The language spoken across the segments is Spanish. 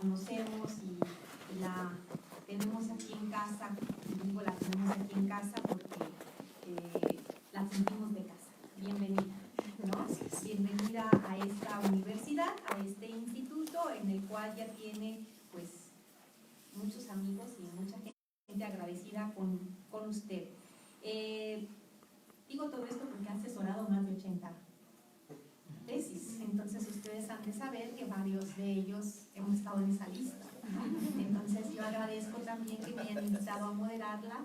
conocemos y la tenemos aquí en casa. Digo, la tenemos aquí en casa porque la sentimos de casa. Bienvenida, ¿no? Bienvenida a esta universidad, a este instituto en el cual ya tiene pues muchos amigos y mucha gente agradecida con usted. Digo todo esto porque ha asesorado más de 80 tesis, entonces ustedes han de saber que varios de ellos hemos estado en esa lista. Entonces yo agradezco también que me hayan invitado a moderarla,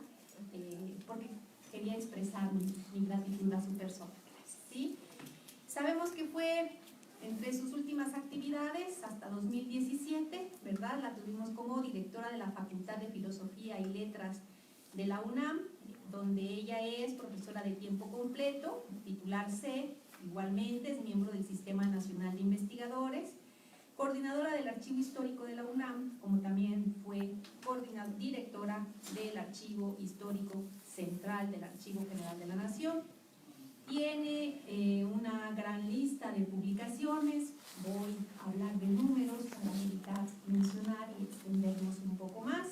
porque quería expresar mi gratitud a su persona, ¿sí? Sabemos que fue entre sus últimas actividades hasta 2017, ¿verdad? La tuvimos como directora de la Facultad de Filosofía y Letras de la UNAM, donde ella es profesora de tiempo completo, titular C, igualmente es miembro del Sistema Nacional de Investigadores, coordinadora del Archivo Histórico de la UNAM, como también fue directora del Archivo Histórico Central del Archivo General de la Nación. Tiene una gran lista de publicaciones, voy a hablar de números para evitar mencionar y extendernos un poco más.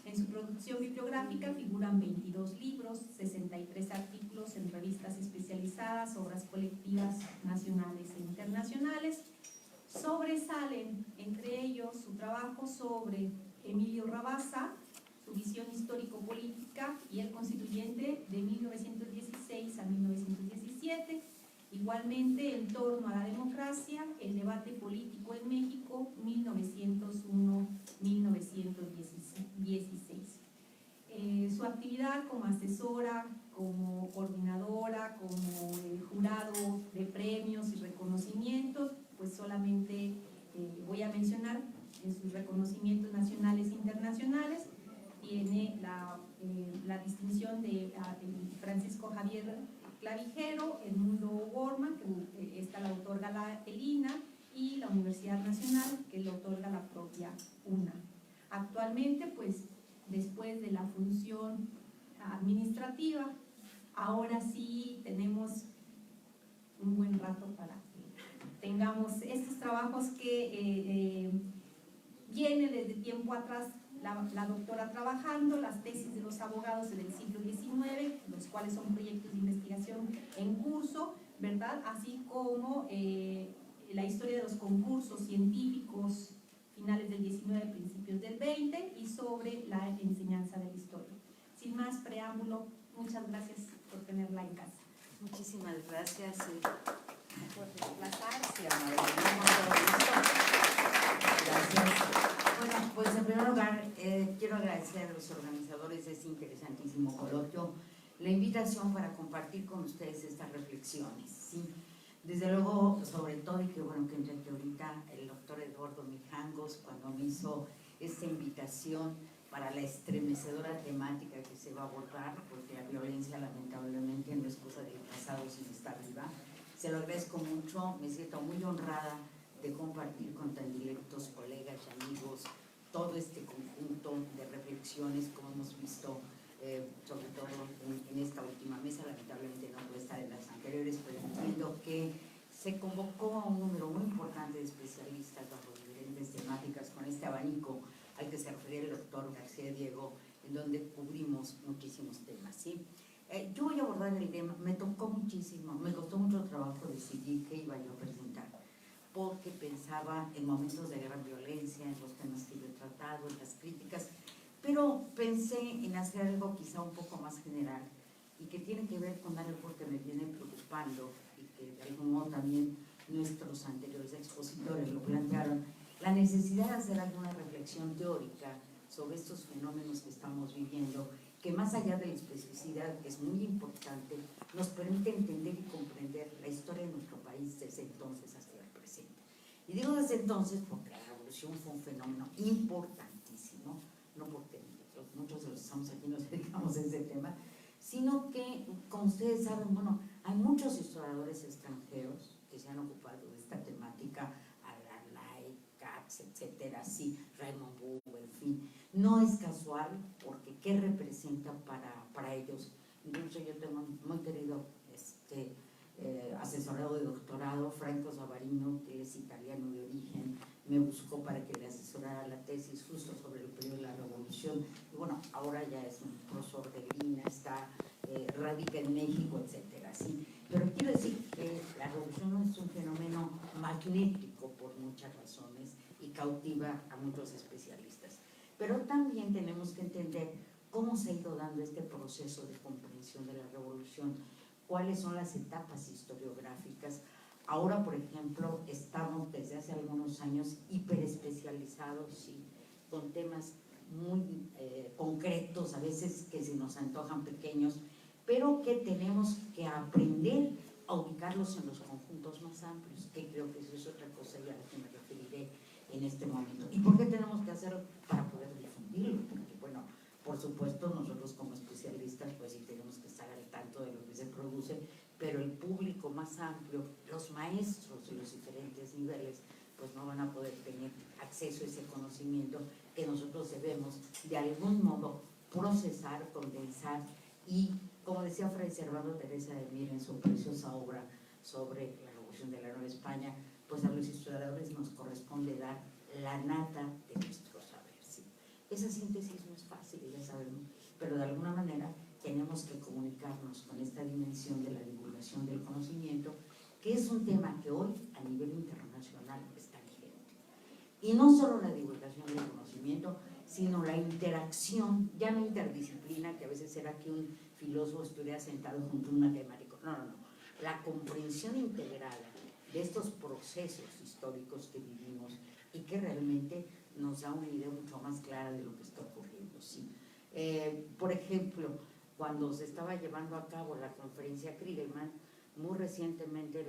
En su producción bibliográfica figuran 22 libros, 63 artículos en revistas especializadas, obras colectivas nacionales e internacionales. Sobresalen entre ellos su trabajo sobre Emilio Rabasa, su visión histórico-política y el constituyente de 1916 a 1917, igualmente en torno a la democracia, el debate político en México 1901-1916. Su actividad como asesora, como coordinadora, como jurado de premios y reconocimientos, pues solamente voy a mencionar en sus reconocimientos nacionales e internacionales. Tiene la distinción de Francisco Javier Clavijero, el Mundo Gorman, que esta la otorga la ELINA, y la Universidad Nacional, que le otorga la propia UNA. Actualmente, pues, después de la función administrativa, ahora sí tenemos un buen rato para que tengamos estos trabajos que viene desde tiempo atrás la doctora trabajando, las tesis de los abogados del siglo XIX, los cuales son proyectos de investigación en curso, ¿verdad? Así como la historia de los concursos científicos finales del XIX, principios del XX, y sobre la enseñanza de la historia. Sin más preámbulo, muchas gracias por tenerla en casa. Muchísimas gracias por desplazarse. Gracias. Bueno, pues en primer lugar quiero agradecer a los organizadores de este interesantísimo coloquio la invitación para compartir con ustedes estas reflexiones, ¿sí? Desde luego, sobre todo, y qué bueno que entre aquí ahorita el doctor Eduardo Mijangos cuando me hizo esta invitación para la estremecedora temática que se va a abordar, porque la violencia lamentablemente no es cosa del pasado sino está viva. Se lo agradezco mucho, me siento muy honrada de compartir con tan directos colegas y amigos todo este conjunto de reflexiones, como hemos visto, sobre todo en esta última mesa. Lamentablemente no puede estar en las anteriores, pero entiendo que se convocó a un número muy importante de especialistas bajo diferentes temáticas con este abanico al que se refiere el doctor García Diego, en donde cubrimos muchísimos temas, ¿sí? Yo voy a abordar el tema, me tocó muchísimo, me costó mucho trabajo decidir qué iba yo a presentar, porque pensaba en momentos de gran violencia, en los temas que yo he tratado, en las críticas, pero pensé en hacer algo quizá un poco más general y que tiene que ver con algo que me viene preocupando y que de algún modo también nuestros anteriores expositores lo plantearon, la necesidad de hacer alguna reflexión teórica sobre estos fenómenos que estamos viviendo, que más allá de la especificidad, que es muy importante, nos permite entender y comprender la historia de nuestro país desde entonces hasta el presente. Y digo desde entonces porque la revolución fue un fenómeno importantísimo, no porque muchos de los que estamos aquí nos dedicamos a ese tema, sino que, como ustedes saben, bueno, hay muchos historiadores extranjeros que se han ocupado de esta temática, Alan Lay, Katz, etcétera, sí, Raymond Bull, en fin. No es casual, porque ¿qué representa para ellos? Incluso yo tengo muy querido asesorado de doctorado, Franco Savarino, que es italiano de origen, me buscó para que le asesorara la tesis justo sobre el periodo de la Revolución. Y bueno, ahora ya es un profesor de línea, radica en México, etcétera, ¿sí? Pero quiero decir que la revolución es un fenómeno magnético por muchas razones y cautiva a muchos especialistas. Pero también tenemos que entender cómo se ha ido dando este proceso de comprensión de la revolución, cuáles son las etapas historiográficas. Ahora, por ejemplo, estamos desde hace algunos años hiperespecializados, ¿sí?, con temas muy concretos, a veces que se nos antojan pequeños, pero que tenemos que aprender a ubicarlos en los conjuntos más amplios, que creo que eso es otra cosa y a la que me referiré en este momento. ¿Y por qué tenemos que hacerlo? Para poder difundirlo, porque bueno, por supuesto nosotros como especialistas pues sí tenemos que estar al tanto de lo que se produce, pero el público más amplio, los maestros de los diferentes niveles, pues no van a poder tener acceso a ese conocimiento que nosotros debemos de algún modo procesar, condensar y, como decía Fray Servando Teresa de Mier en su preciosa obra sobre la Revolución de la Nueva España, pues a los historiadores nos corresponde dar la nata de nuestro saber, ¿sí? Esa síntesis no es fácil, ya sabemos, pero de alguna manera tenemos que comunicarnos con esta dimensión de la divulgación del conocimiento, que es un tema que hoy a nivel internacional está vigente. Y no solo la divulgación del conocimiento, sino la interacción, ya no interdisciplina, que a veces era que un filósofo estuviera sentado junto a un matemático, no, la comprensión integrada de estos procesos históricos que vivimos y que realmente nos da una idea mucho más clara de lo que está ocurriendo, ¿sí? Por ejemplo, cuando se estaba llevando a cabo la conferencia Kriegman, muy recientemente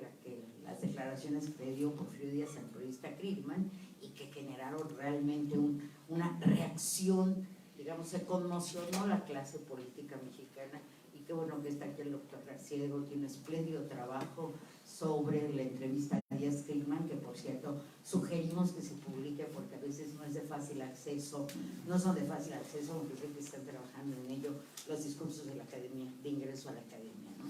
las declaraciones que dio Porfirio Díaz al periodista Kriegman y que generaron realmente una reacción, digamos, se conmocionó la clase política mexicana, y qué bueno que está aquí el doctor García Diego, tiene un espléndido trabajo sobre la entrevista a Díaz Kriegman, que por cierto sugerimos que se publique porque a veces no es de fácil acceso, no son de fácil acceso, aunque sé que están trabajando en ello, los discursos de la academia, de ingreso a la academia, ¿no?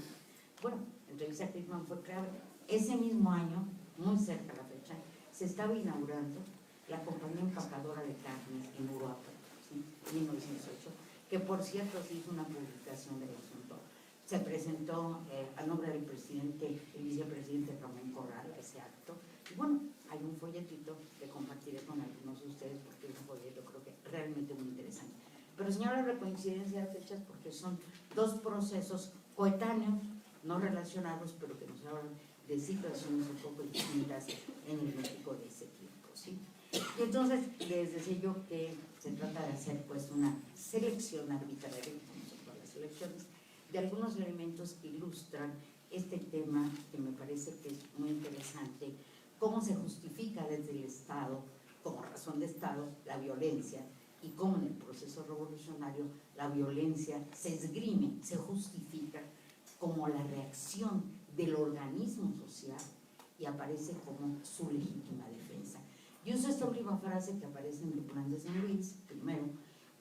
Bueno, la entrevista a Kriegman fue clave. Ese mismo año, muy cerca a la fecha, se estaba inaugurando la compañía empacadora de carnes en Uruapan, ¿sí?, en 1908, que por cierto se hizo una publicación del asunto. Se presentó a nombre del presidente, el vicepresidente Ramón Corral, ese acto. Y bueno, hay un folletito que compartiré con algunos de ustedes porque es un folleto creo que realmente muy interesante. Pero señora, la coincidencia de fechas porque son dos procesos coetáneos, no relacionados, pero que nos hablan de situaciones un poco distintas en el México de ese tiempo, ¿sí? Y entonces les decía yo que se trata de hacer pues una selección arbitraria, como son todas las elecciones, de algunos elementos que ilustran este tema que me parece que es muy interesante, cómo se justifica desde el Estado, como razón de Estado, la violencia, y cómo en el proceso revolucionario la violencia se esgrime, se justifica como la reacción del organismo social y aparece como su legítima defensa. Yo uso esta última frase que aparece en el Plan de San Luis, primero,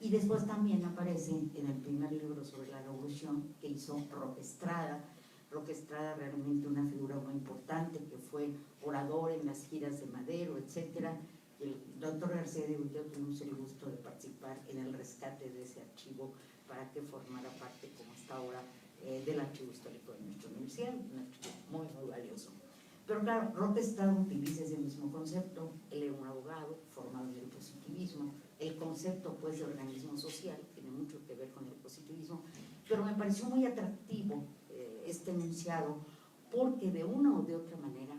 y después también aparece en el primer libro sobre la revolución que hizo Roque Estrada. Roque Estrada realmente una figura muy importante que fue orador en las giras de Madero, etcétera. El doctor García de Ulloa tuvimos el gusto de participar en el rescate de ese archivo para que formara parte, como hasta ahora, del archivo histórico de nuestra universidad, un archivo muy, muy valioso. Pero claro, Roque Estrada utiliza ese mismo concepto, él era un abogado formado en el positivismo, el concepto pues de organismo social tiene mucho que ver con el positivismo, pero me pareció muy atractivo este enunciado porque de una o de otra manera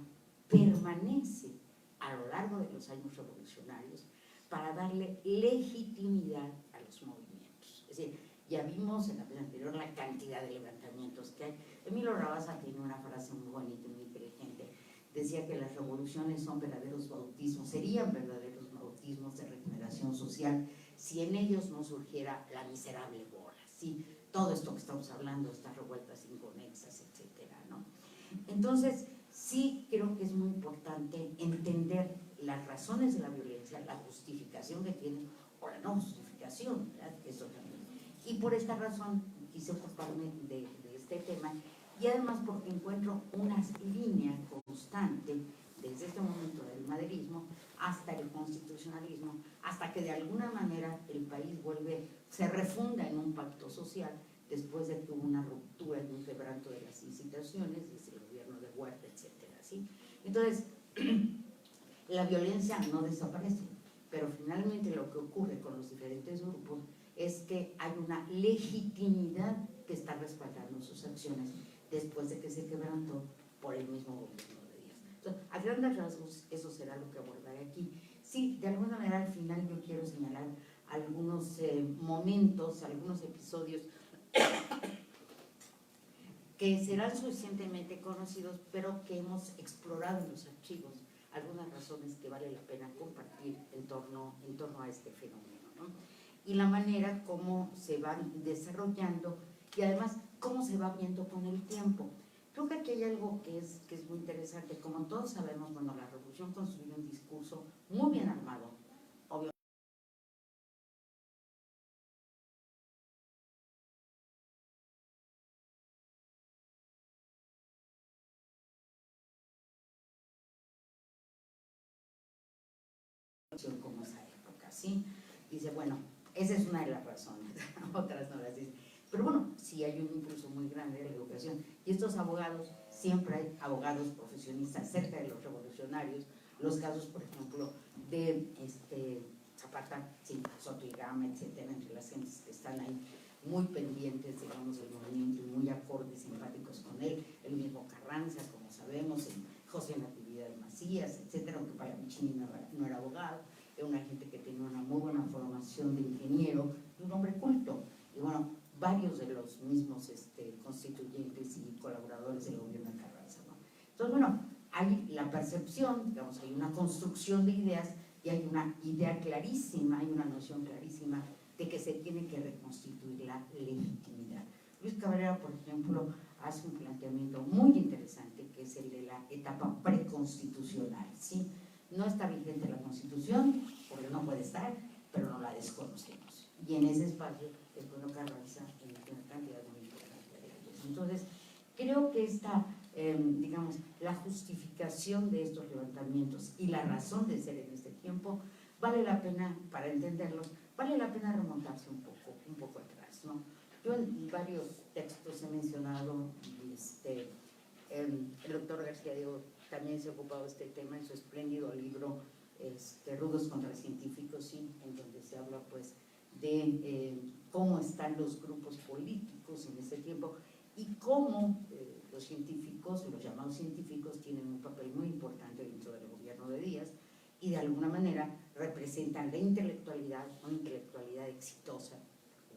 permanece a lo largo de los años revolucionarios para darle legitimidad a los movimientos. Es decir, ya vimos en la vez anterior la cantidad de levantamientos que hay. Emilio Rabasa tiene una frase muy bonita y muy inteligente. Decía que las revoluciones son verdaderos bautismos, serían verdaderos bautismos de regeneración social si en ellos no surgiera la miserable bola, ¿sí? Todo esto que estamos hablando, estas revueltas inconexas, etcétera, ¿no? Entonces, sí creo que es muy importante entender las razones de la violencia, la justificación que tienen o la no justificación, ¿verdad? Eso también. Y por esta razón quise ocuparme de este tema y además porque encuentro una línea constante desde este momento del maderismo hasta el constitucionalismo, hasta que de alguna manera el país se refunda en un pacto social después de que hubo una ruptura y un quebranto de las instituciones, desde el gobierno de Huerta, etcétera, ¿sí? Entonces, la violencia no desaparece, pero finalmente lo que ocurre con los diferentes grupos es que hay una legitimidad que está respaldando sus acciones después de que se quebrantó por el mismo gobierno de Díaz. Entonces, a grandes rasgos, eso será lo que abordaré aquí. Sí, de alguna manera al final yo quiero señalar algunos momentos, algunos episodios que serán suficientemente conocidos, pero que hemos explorado en los archivos algunas razones que vale la pena compartir en torno a este fenómeno, ¿no? Y la manera como se van desarrollando y además cómo se va viendo con el tiempo. Creo que aquí hay algo que es muy interesante. Como todos sabemos, bueno, la revolución construyó un discurso muy bien armado, obvio. Como esa época, ¿sí? Dice, bueno, esa es una de las razones, otras no las dice. Pero bueno, sí hay un impulso muy grande de la educación. Y estos abogados, siempre hay abogados profesionistas cerca de los revolucionarios. Los casos, por ejemplo, de Zapata, sí, Soto y Gama, etcétera, entre las gentes que están ahí muy pendientes, digamos, del movimiento y muy acordes, simpáticos con él. El mismo Carranza, como sabemos, José Natividad Macías, etcétera, aunque Pallavicini no era abogado, era una gente que tenía una muy buena formación de ingeniero y un hombre culto. Y bueno, varios de los mismos constituyentes y colaboradores del gobierno de Carranza, ¿no? Entonces, bueno, hay la percepción, digamos, hay una construcción de ideas y hay una idea clarísima, hay una noción clarísima de que se tiene que reconstituir la legitimidad. Luis Cabrera, por ejemplo, hace un planteamiento muy interesante que es el de la etapa preconstitucional, ¿sí? No está vigente la Constitución, porque no puede estar, pero no la desconocemos. Y en ese espacio el pueblo Carranza emite una cantidad muy importante de leyes. Entonces, creo que digamos, la justificación de estos levantamientos y la razón de ser en este tiempo, vale la pena, para entenderlos, vale la pena remontarse un poco atrás, ¿no? Yo en varios textos he mencionado, el doctor García Diego también se ha ocupado de este tema en su espléndido libro Rudos contra Científicos, ¿sí? En donde se habla pues de cómo están los grupos políticos en ese tiempo y cómo los científicos, los llamados científicos, tienen un papel muy importante dentro del gobierno de Díaz y de alguna manera representan la intelectualidad, una intelectualidad exitosa.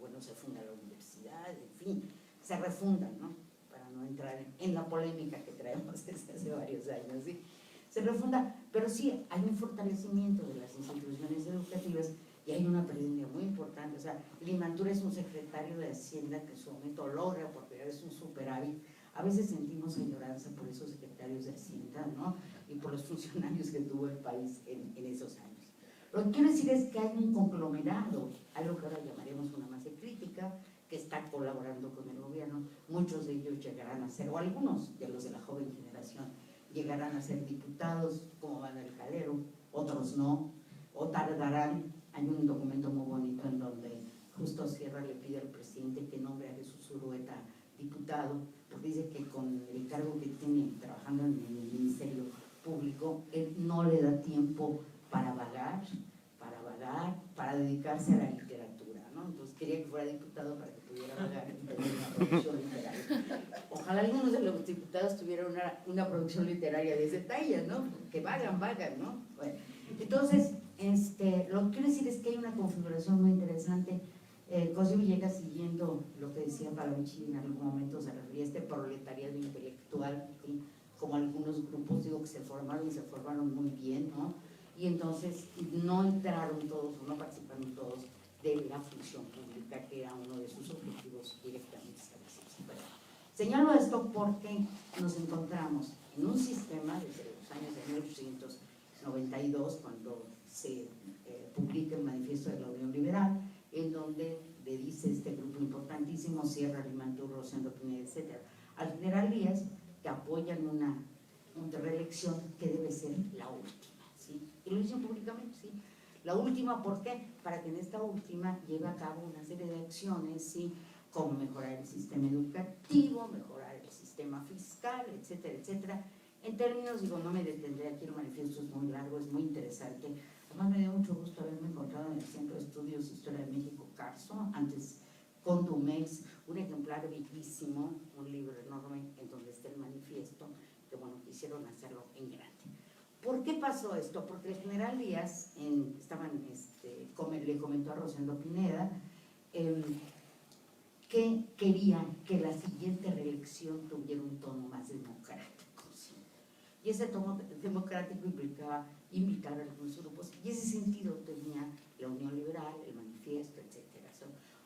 Bueno, se funda la universidad, en fin, se refundan, ¿no? Para no entrar en la polémica que traemos desde hace varios años, ¿sí? Se refunda, pero sí hay un fortalecimiento de las instituciones educativas y hay una presencia muy importante. O sea, Limantura es un secretario de Hacienda que en su momento logra por primera vez un superávit. A veces sentimos añoranza por esos secretarios de Hacienda, ¿no? Y por los funcionarios que tuvo el país en esos años. Lo que quiero decir es que hay un conglomerado, algo que ahora llamaremos una masa crítica, que está colaborando con el gobierno. Muchos de ellos llegarán a ser, o algunos de los de la joven generación, llegarán a ser diputados, como Manuel Calero, otros no, o tardarán. Hay un documento muy bonito en donde Justo Sierra le pide al presidente que nombre a Jesús Urueta diputado, porque dice que con el cargo que tiene trabajando en el Ministerio Público, él no le da tiempo para vagar, para dedicarse a la literatura, ¿no? Entonces quería que fuera diputado para que pudiera vagar y tener una producción literaria. Ojalá algunos de los diputados tuvieran una producción literaria de ese talla, ¿no? Que vagan, ¿no? Bueno, entonces, lo que quiero decir es que hay una configuración muy interesante. Cosío Villegas, siguiendo lo que decía Pallavicini, en algún momento se refería a este proletariado intelectual, ¿sí? Como algunos grupos, digo, que se formaron muy bien, ¿no? Y entonces no entraron todos, o no participaron todos de la función pública, que era uno de sus objetivos directamente establecidos. Bueno, señalo esto porque nos encontramos en un sistema desde los años de 1892, cuando se publica el Manifiesto de la Unión Liberal, en donde le dice este grupo importantísimo, Sierra, Limantur, Rosendo Pineda, etc., al general Díaz, que apoyan una de reelección que debe ser la última, ¿sí? Y lo dicen públicamente, ¿sí? La última, ¿por qué? Para que en esta última lleve a cabo una serie de acciones, ¿sí? Como mejorar el sistema educativo, mejorar el sistema fiscal, etcétera, etcétera. En términos, digo, no me detendré aquí, el manifiesto es muy largo, es muy interesante. Además me dio mucho gusto haberme encontrado en el Centro de Estudios Historia de México, Carso, antes con Dumex, un ejemplar bellísimo, un libro enorme en donde está el manifiesto, que bueno, quisieron hacerlo en grande. ¿Por qué pasó esto? Porque el general Díaz, le comentó a Rosendo Pineda, que quería que la siguiente reelección tuviera un tono más democrático, ¿sí? Y ese tono democrático implicaba invitar a algunos grupos, y ese sentido tenía la Unión Liberal, el manifiesto, etcétera.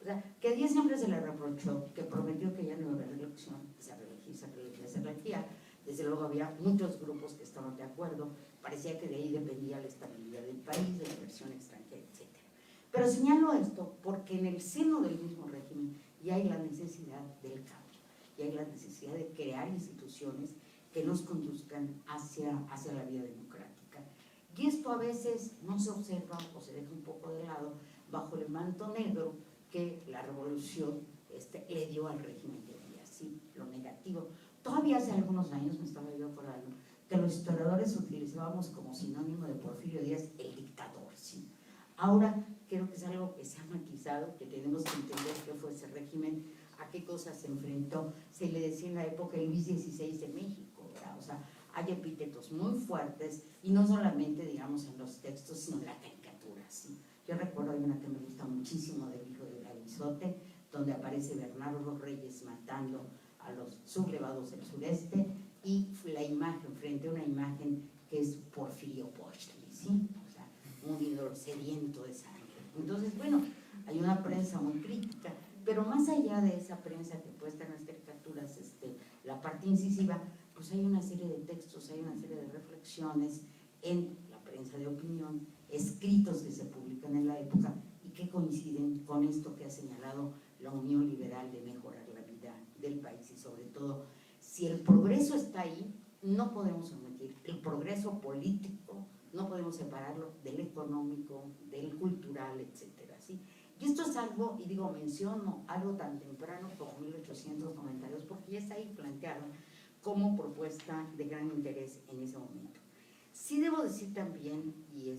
O sea, que a Díaz siempre se le reprochó que prometió que ya no iba a haber reelección, se reelegía. Desde luego había muchos grupos que estaban de acuerdo, parecía que de ahí dependía la estabilidad del país, de la inversión extranjera, etcétera. Pero señalo esto porque en el seno del mismo régimen ya hay la necesidad del cambio, ya hay la necesidad de crear instituciones que nos conduzcan hacia la vida democrática. Y esto a veces no se observa o se deja un poco de lado bajo el manto negro que la revolución le dio al régimen de Díaz, ¿sí? Lo negativo. Todavía hace algunos años me estaba yo acordando que los historiadores utilizábamos como sinónimo de Porfirio Díaz el dictador, ¿sí? Ahora creo que es algo que se ha matizado, que tenemos que entender qué fue ese régimen, a qué cosas se enfrentó. Se le decía en la época el Luis XVI de México, ¿verdad? O sea, hay epítetos muy fuertes y no solamente, digamos, en los textos, sino en la caricatura, ¿sí? Yo recuerdo, hay una que me gusta muchísimo del hijo de Aguizote, donde aparece Bernardo Reyes matando a los sublevados del sureste y la imagen, frente a una imagen que es Porfirio Postli, ¿sí? O sea, un ídolo sediento de sangre. Entonces, bueno, hay una prensa muy crítica, pero más allá de esa prensa que puesta en las caricaturas, la parte incisiva, pues hay una serie de textos, hay una serie de reflexiones en la prensa de opinión, escritos que se publican en la época y que coinciden con esto que ha señalado la Unión Liberal de mejorar la vida del país, y sobre todo, si el progreso está ahí, no podemos omitir el progreso político, no podemos separarlo del económico, del cultural, etcétera, ¿sí? Y esto es algo, y digo, menciono algo tan temprano como 1892, porque ya está ahí planteado como propuesta de gran interés en ese momento. Sí debo decir también, y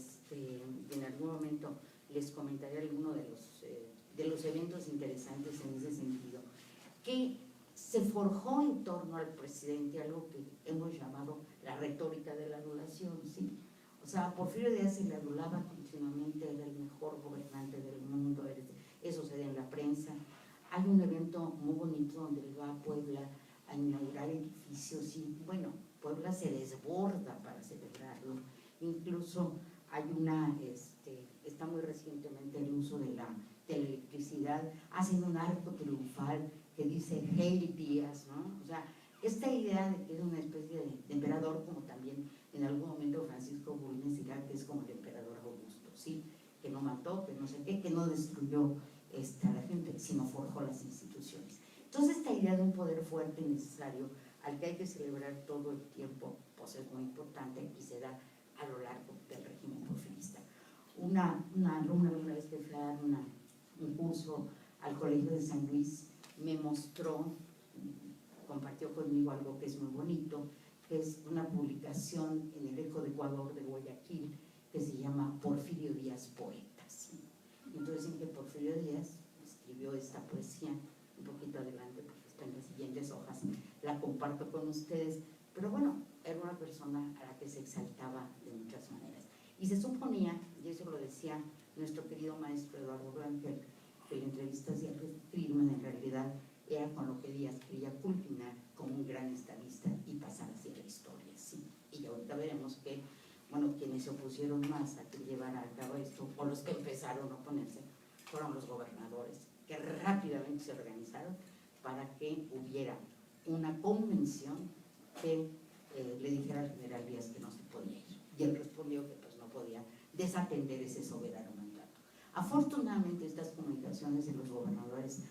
en algún momento les comentaré alguno de los eventos interesantes en ese sentido, que se forjó en torno al presidente algo que hemos llamado la retórica de la adulación, ¿sí? O sea, a Porfirio Díaz se le adulaba continuamente, era el mejor gobernante del mundo, eso se da en la prensa. Hay un evento muy bonito donde él va a Puebla a inaugurar edificios y, bueno, Puebla se desborda para celebrarlo. Incluso hay está muy recientemente el uso de la electricidad, hacen un arco triunfal que dice Hail Díaz, ¿no? O sea, esta idea de que es una especie de emperador, como también en algún momento Francisco Bulnes dirá que es como el emperador Augusto, ¿sí? Que no mató, que no sé qué, que no destruyó a la gente, sino forjó las instituciones. Entonces esta idea de un poder fuerte y necesario al que hay que celebrar todo el tiempo, pues es muy importante y se da a lo largo del régimen porfirista. Una alumna una vez que fue a dar un curso al Colegio de San Luis me mostró, compartió conmigo algo que es muy bonito, que es una publicación en el Eco de Ecuador de Guayaquil que se llama Porfirio Díaz Poeta, ¿sí? Entonces en que Porfirio Díaz escribió esta poesía, un poquito adelante porque está en las siguientes hojas, la comparto con ustedes, pero bueno, era una persona a la que se exaltaba de muchas maneras. Y se suponía, y eso lo decía nuestro querido maestro Eduardo Blanquer, que la entrevista hacia Friedman en realidad era con lo que Díaz quería culminar como un gran estadista y pasar hacia la historia, ¿sí? Y ahorita veremos que, bueno, quienes se opusieron más a que llevara a cabo esto, o los que empezaron a oponerse, fueron los gobernadores, que rápidamente se organizaron para que hubiera una convención que le dijera al general Díaz que no se podía ir. Y él respondió que pues no podía desatender ese soberano mandato. Afortunadamente estas comunicaciones de los gobernadores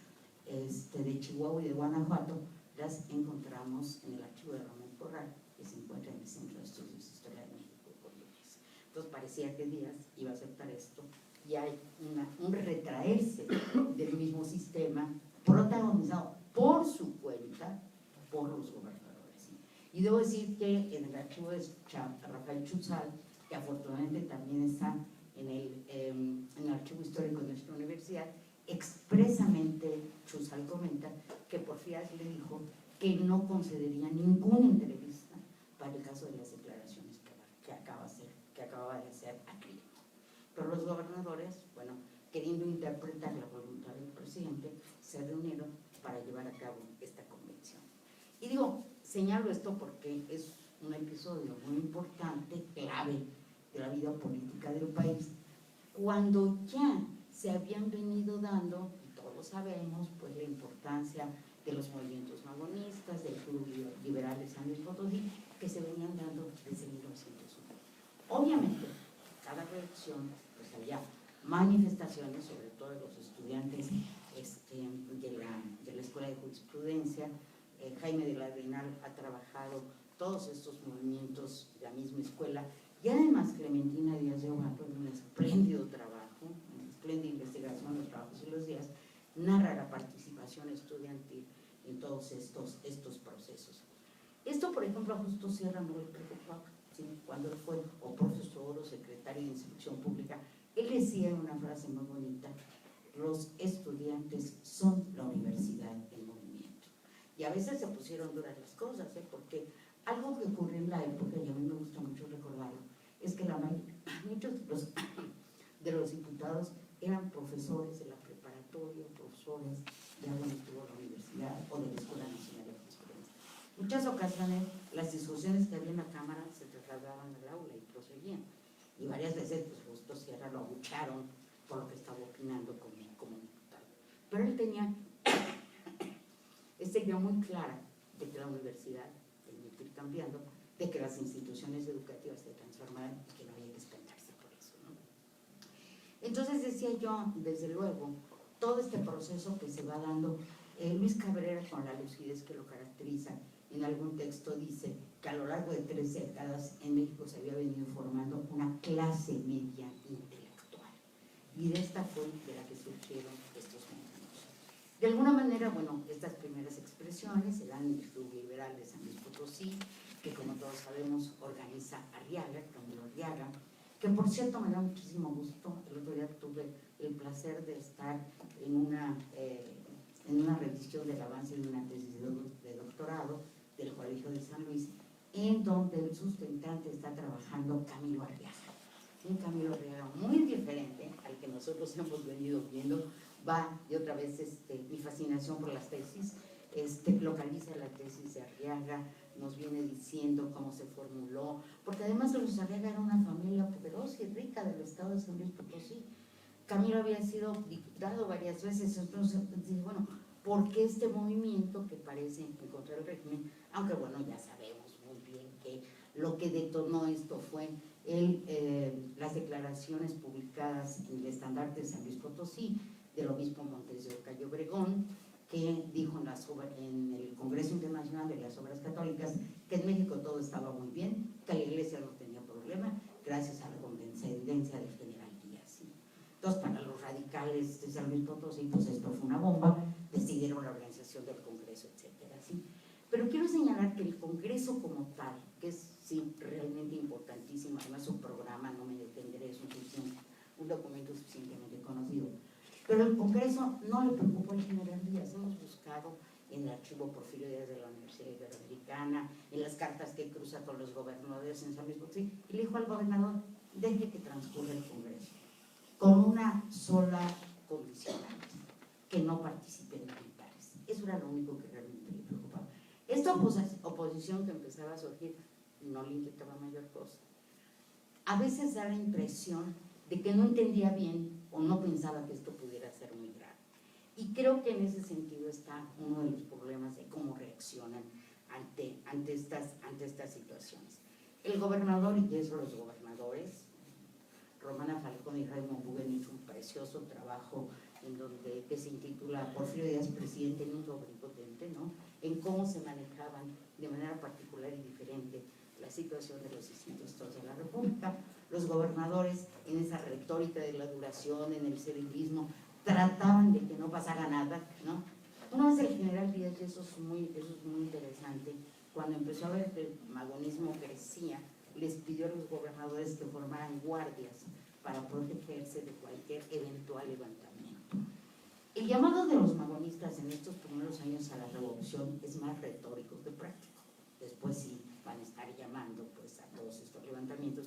de Chihuahua y de Guanajuato las encontramos en el archivo de Ramón Corral, que se se encuentra en el Centro de Estudios de Historia de México y Honduras. Entonces parecía que Díaz iba a aceptar esto, y hay un retraerse del mismo sistema protagonizado por su cuenta por los gobernadores. Y debo decir que en el archivo de Rafael Chuzal, que afortunadamente también está en el archivo histórico de nuestra universidad, expresamente Chuzal comenta que Porfirio le dijo que no concedería ninguna entrevista para el caso de las declaraciones que acababa de hacer aquí. Pero los gobernadores, bueno, queriendo interpretar la voluntad del presidente, se reunieron para llevar a cabo esta convención. Y digo, señalo esto porque es un episodio muy importante, clave de la vida política del país, cuando ya se habían venido dando, y todos sabemos, pues la importancia de los movimientos magonistas, del Club Liberal de San Luis Potosí, que se venían dando desde 1901. Obviamente, cada elección, pues había manifestaciones, sobre todo de los estudiantes de la Escuela de Jurisprudencia. Jaime de la Renal ha trabajado todos estos movimientos de la misma escuela, y además Clementina Díaz de Obando, en un espléndido trabajo, una espléndida investigación, Los trabajos y los días, narra la participación estudiantil en todos estos procesos. Esto, por ejemplo, a Justo Sierra no le preocupaba, ¿sí? Cuando él fue o profesor o secretario de Instrucción Pública, él decía en una frase muy bonita: los estudiantes son la universidad en movimiento. Y a veces se pusieron duras las cosas, porque algo que ocurrió en la época, y a mí me gusta mucho recordarlo, es que muchos de los diputados eran profesores de la preparatoria, profesores de algo que estuvo en la universidad o de la Escuela Nacional de Jurisprudencia. En muchas ocasiones las discusiones que había en la Cámara se trasladaban al aula y proseguían. Y varias veces, pues Justo Sierra lo abucharon por lo que estaba opinando como diputado. Pero él tenía esta idea muy clara de que la universidad tenía que ir cambiando, de que las instituciones educativas se transformaran y que no había que espantarse por eso, ¿no? Entonces decía yo, desde luego, todo este proceso que se va dando, Luis Cabrera, con la lucidez que lo caracteriza, en algún texto dice que a lo largo de 3 décadas en México se había venido formando una clase media intelectual, y de esta fue de la que surgieron estos movimientos. De alguna manera, bueno, estas primeras expresiones se dan en el Club Liberal de San Luis Potosí, que como todos sabemos organiza Arriaga, Camilo Arriaga, que por cierto me da muchísimo gusto. El otro día tuve el placer de estar en una revisión del avance de una tesis de doctorado del Colegio de San Luis, en donde el sustentante está trabajando Camilo Arriaga. Un Camilo Arriaga muy diferente al que nosotros hemos venido viendo. Va, y otra vez mi fascinación por las tesis, localiza la tesis de Arriaga, nos viene diciendo cómo se formuló, porque además los Arriaga era una familia poderosa y rica del estado de San Luis Potosí. Camilo había sido diputado varias veces, entonces, bueno, ¿por qué este movimiento que parece en contra del régimen? Aunque bueno, ya sabemos muy bien que lo que detonó esto fue las declaraciones publicadas en el Estandarte de San Luis Potosí del obispo Montes de Oca y Obregón, que dijo en el Congreso Internacional de las Obras Católicas que en México todo estaba muy bien, que la Iglesia no tenía problema, gracias a la condescendencia del general Díaz, ¿sí? Entonces, para los radicales de San Luis Potosí, pues esto fue una bomba, decidieron la organización del Congreso, etcétera, ¿sí? Pero quiero señalar que el Congreso como tal, que es sí, realmente importantísimo, además su programa, no me detendré, es un documento suficientemente conocido, pero el Congreso no le preocupó al general Díaz. Hemos buscado en el archivo Porfirio Díaz de la Universidad Iberoamericana, en las cartas que cruza con los gobernadores en San Luis Potosí, y le dijo al gobernador: deje que transcurra el Congreso, con una sola condición, que no participen militares. Eso era lo único que realmente le preocupaba. Esta oposición que empezaba a surgir no le inquietaba mayor cosa. A veces da la impresión de que no entendía bien o no pensaba que esto pudiera ser muy grave. Y creo que en ese sentido está uno de los problemas de cómo reaccionan ante estas situaciones. El gobernador, y eso los gobernadores, Romana Falcón y Raymond Bugue han hecho un precioso trabajo que se intitula Porfirio Díaz, presidente nunca omnipotente, ¿no? En cómo se manejaban de manera particular y diferente la situación de los distintos estados de la República. Los gobernadores, en esa retórica de la duración, en el civilismo, trataban de que no pasara nada, ¿no? Una vez el general Díaz, y eso es muy interesante, cuando empezó a ver que el magonismo crecía, les pidió a los gobernadores que formaran guardias para protegerse de cualquier eventual levantamiento. El llamado de los magonistas en estos primeros años a la revolución es más retórico que práctico. Después sí van a estar llamando pues, a todos estos levantamientos.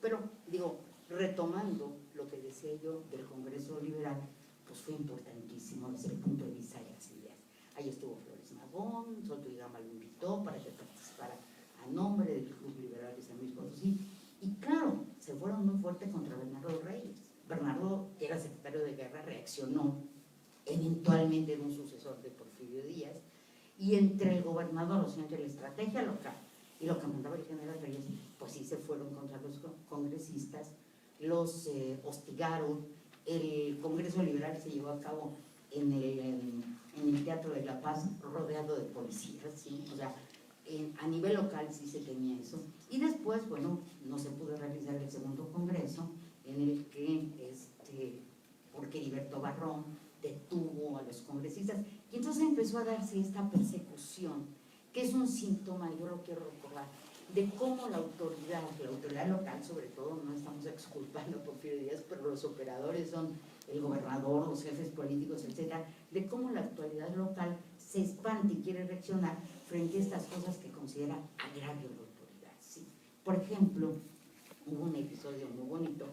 Pero, digo, retomando lo que decía yo del Congreso Liberal, pues fue importantísimo desde el punto de vista de las ideas. Ahí estuvo Flores Magón, Soto y Gama lo invitó para que participara a nombre del Club Liberal de San Luis Potosí. Y claro, se fueron muy fuerte contra Bernardo Reyes. Bernardo, que era secretario de Guerra, reaccionó eventualmente en un sucesor de Porfirio Díaz, y entre el gobernador, o sea, entre la estrategia local y lo que mandaba el general Reyes, pues sí se fueron contra los congresistas, los hostigaron. El Congreso Liberal se llevó a cabo en el Teatro de la Paz, rodeado de policías, ¿sí? O sea, a nivel local sí se tenía eso. Y después, bueno, no se pudo realizar el segundo congreso, en el que, porque Heriberto Barrón detuvo a los congresistas, y entonces empezó a darse esta persecución, que es un síntoma, yo lo quiero recordar, de cómo la autoridad local, sobre todo, no estamos exculpando a Porfirio Díaz, pero los operadores son el gobernador, los jefes políticos, etcétera, de cómo la autoridad local se espanta y quiere reaccionar frente a estas cosas que considera agravio de la autoridad, ¿sí? Por ejemplo, hubo un episodio muy bonito,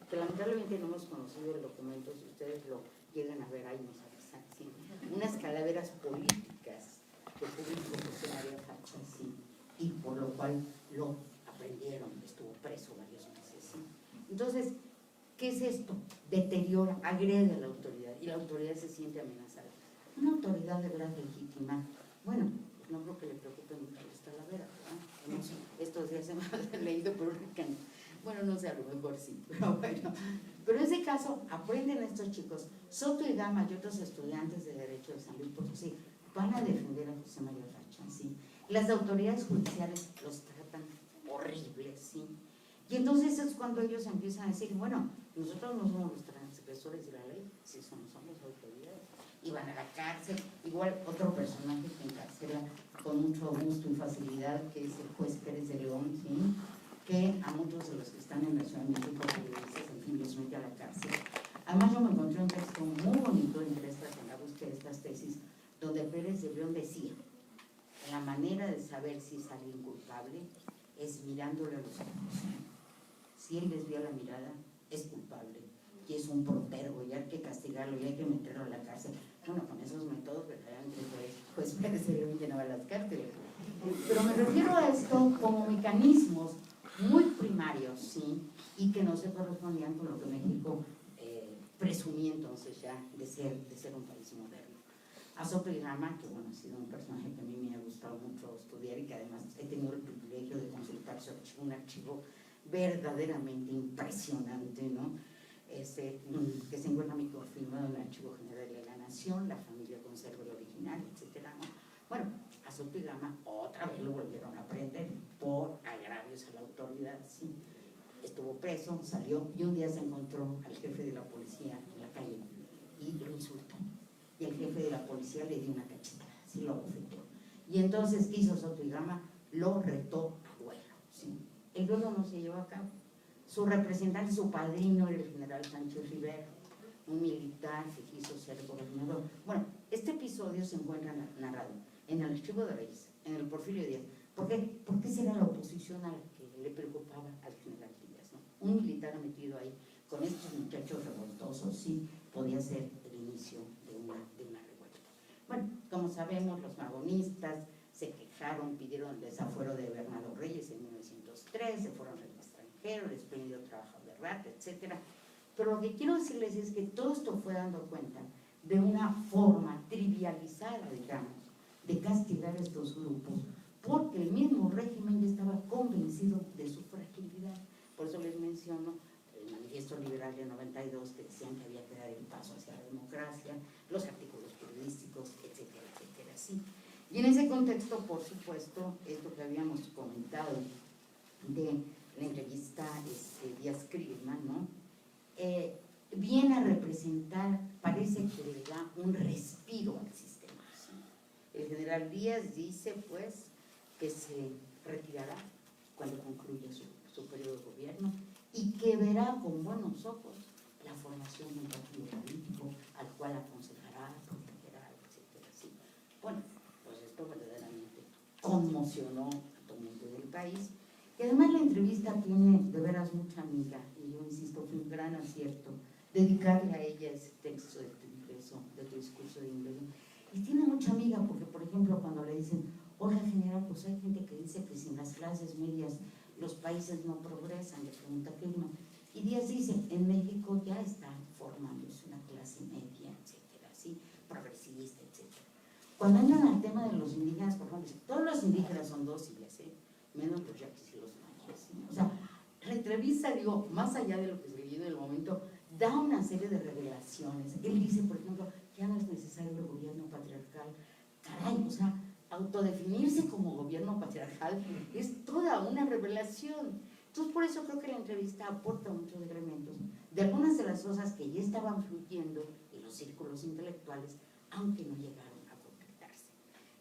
que lamentablemente no hemos conocido el documento, si ustedes lo llegan a ver ahí nos avisan, ¿sí? Unas calaveras políticas que publicó José María Facha, ¿sí? Y por lo cual lo aprendieron, estuvo preso varios meses, ¿sí? Entonces, ¿qué es esto? Deteriora, agrede a la autoridad, y la autoridad se siente amenazada. Una autoridad de verdad legítima, bueno, pues no creo que le preocupe mucho las calaveras, ¿verdad? Estos días hemos leído por una canción. Bueno, no sé, a lo mejor sí, pero bueno. Pero en ese caso, aprenden estos chicos, Soto y Gama y otros estudiantes de Derecho de San Luis Potosí, van a defender a José María Facha, ¿sí? Las autoridades judiciales los tratan horribles, ¿sí? Y entonces es cuando ellos empiezan a decir, bueno, nosotros no somos los transgresores de la ley, si somos autoridades, y van a la cárcel. Igual otro personaje que encarcela con mucho gusto y facilidad, que es el juez Pérez de León, ¿sí? Que a muchos de los que están en la Ciudad de México, periodistas, en fin, los mete a la cárcel. Además, yo me encontré un texto muy bonito en la búsqueda de estas tesis, donde Pérez de León decía, la manera de saber si es alguien culpable es mirándole a los ojos. Si él desvía la mirada, es culpable, y es un protergo, y hay que castigarlo, y hay que meterlo a la cárcel. Bueno, con esos métodos, verdaderamente, pues Pérez de León llenaba las cárceles. Pero me refiero a esto como mecanismos muy primarios, ¿sí? Y que no se correspondían con lo que México presumía entonces ya de ser un país moderno. A Soto y Gama, que bueno, ha sido un personaje que a mí me ha gustado mucho estudiar y que además he tenido el privilegio de consultar su archivo, un archivo verdaderamente impresionante, ¿no? Que se encuentra microfilmado en el Archivo General de la Nación, la familia conserva el original, etcétera, ¿no? Bueno, a Soto y Gama otra vez lo volvieron a prender por agravios a la autoridad, ¿sí? Estuvo preso, salió, y un día se encontró al jefe de la policía en la calle y lo insultó. Y el jefe de la policía le dio una cachetada, sí, lo abofeteó. Y entonces, ¿qué hizo Soto y Gama? Lo retó a duelo, ¿sí? El duelo no se llevó a cabo. Su representante, su padrino, era el general Sánchez Rivero, un militar que quiso ser gobernador. Bueno, este episodio se encuentra narrado en el Archivo de Reyes, en el Porfirio Díaz. ¿Por qué? Porque esa era la oposición a la que le preocupaba al general Díaz, ¿no? Un militar metido ahí con estos muchachos revoltosos, sí, podía ser el inicio de una revuelta. Bueno, como sabemos, los magonistas se quejaron, pidieron el desafuero de Bernardo Reyes en 1903, se fueron al extranjero, les pidió trabajo de rata, etcétera. Pero lo que quiero decirles es que todo esto fue dando cuenta de una forma trivializada, digamos, de castigar a estos grupos, porque el mismo régimen ya estaba convencido de su fragilidad. Por eso les menciono el Manifiesto Liberal de 92, que decían que había que dar el paso hacia la democracia, los artículos periodísticos, etcétera, etcétera, sí. Y en ese contexto, por supuesto, esto que habíamos comentado de la entrevista Díaz Kriegman, ¿no? Viene a representar, parece que le da un respiro al sistema, ¿sí? El general Díaz dice, pues, que se retirará cuando concluya su periodo de gobierno y que verá con buenos ojos la formación de un partido político al cual aconsejará, protegerá, etcétera. ¿Sí? Bueno, pues esto verdaderamente conmocionó a todo el mundo del país. Y además la entrevista tiene de veras mucha amiga, y yo insisto, fue un gran acierto dedicarle a ella ese texto de tu discurso de ingreso. Y tiene mucha amiga porque, por ejemplo, cuando le dicen, oiga, general, pues hay gente que dice que sin las clases medias los países no progresan, le pregunta Kriegman. Y Díaz dice, en México ya está formándose una clase media, etcétera, ¿sí? Progresista, etcétera. Cuando entran al tema de los indígenas, por ejemplo, todos los indígenas son dóciles, menos los yaquis y los mayas, ¿sí? O sea, la entrevista, digo, más allá de lo que se leyó en el momento, da una serie de revelaciones. Él dice, por ejemplo, ya no es necesario el gobierno patriarcal. Caray, o sea, autodefinirse como gobierno patriarcal es toda una revelación. Entonces, por eso creo que la entrevista aporta muchos elementos de algunas de las cosas que ya estaban fluyendo en los círculos intelectuales, aunque no llegaron a concretarse.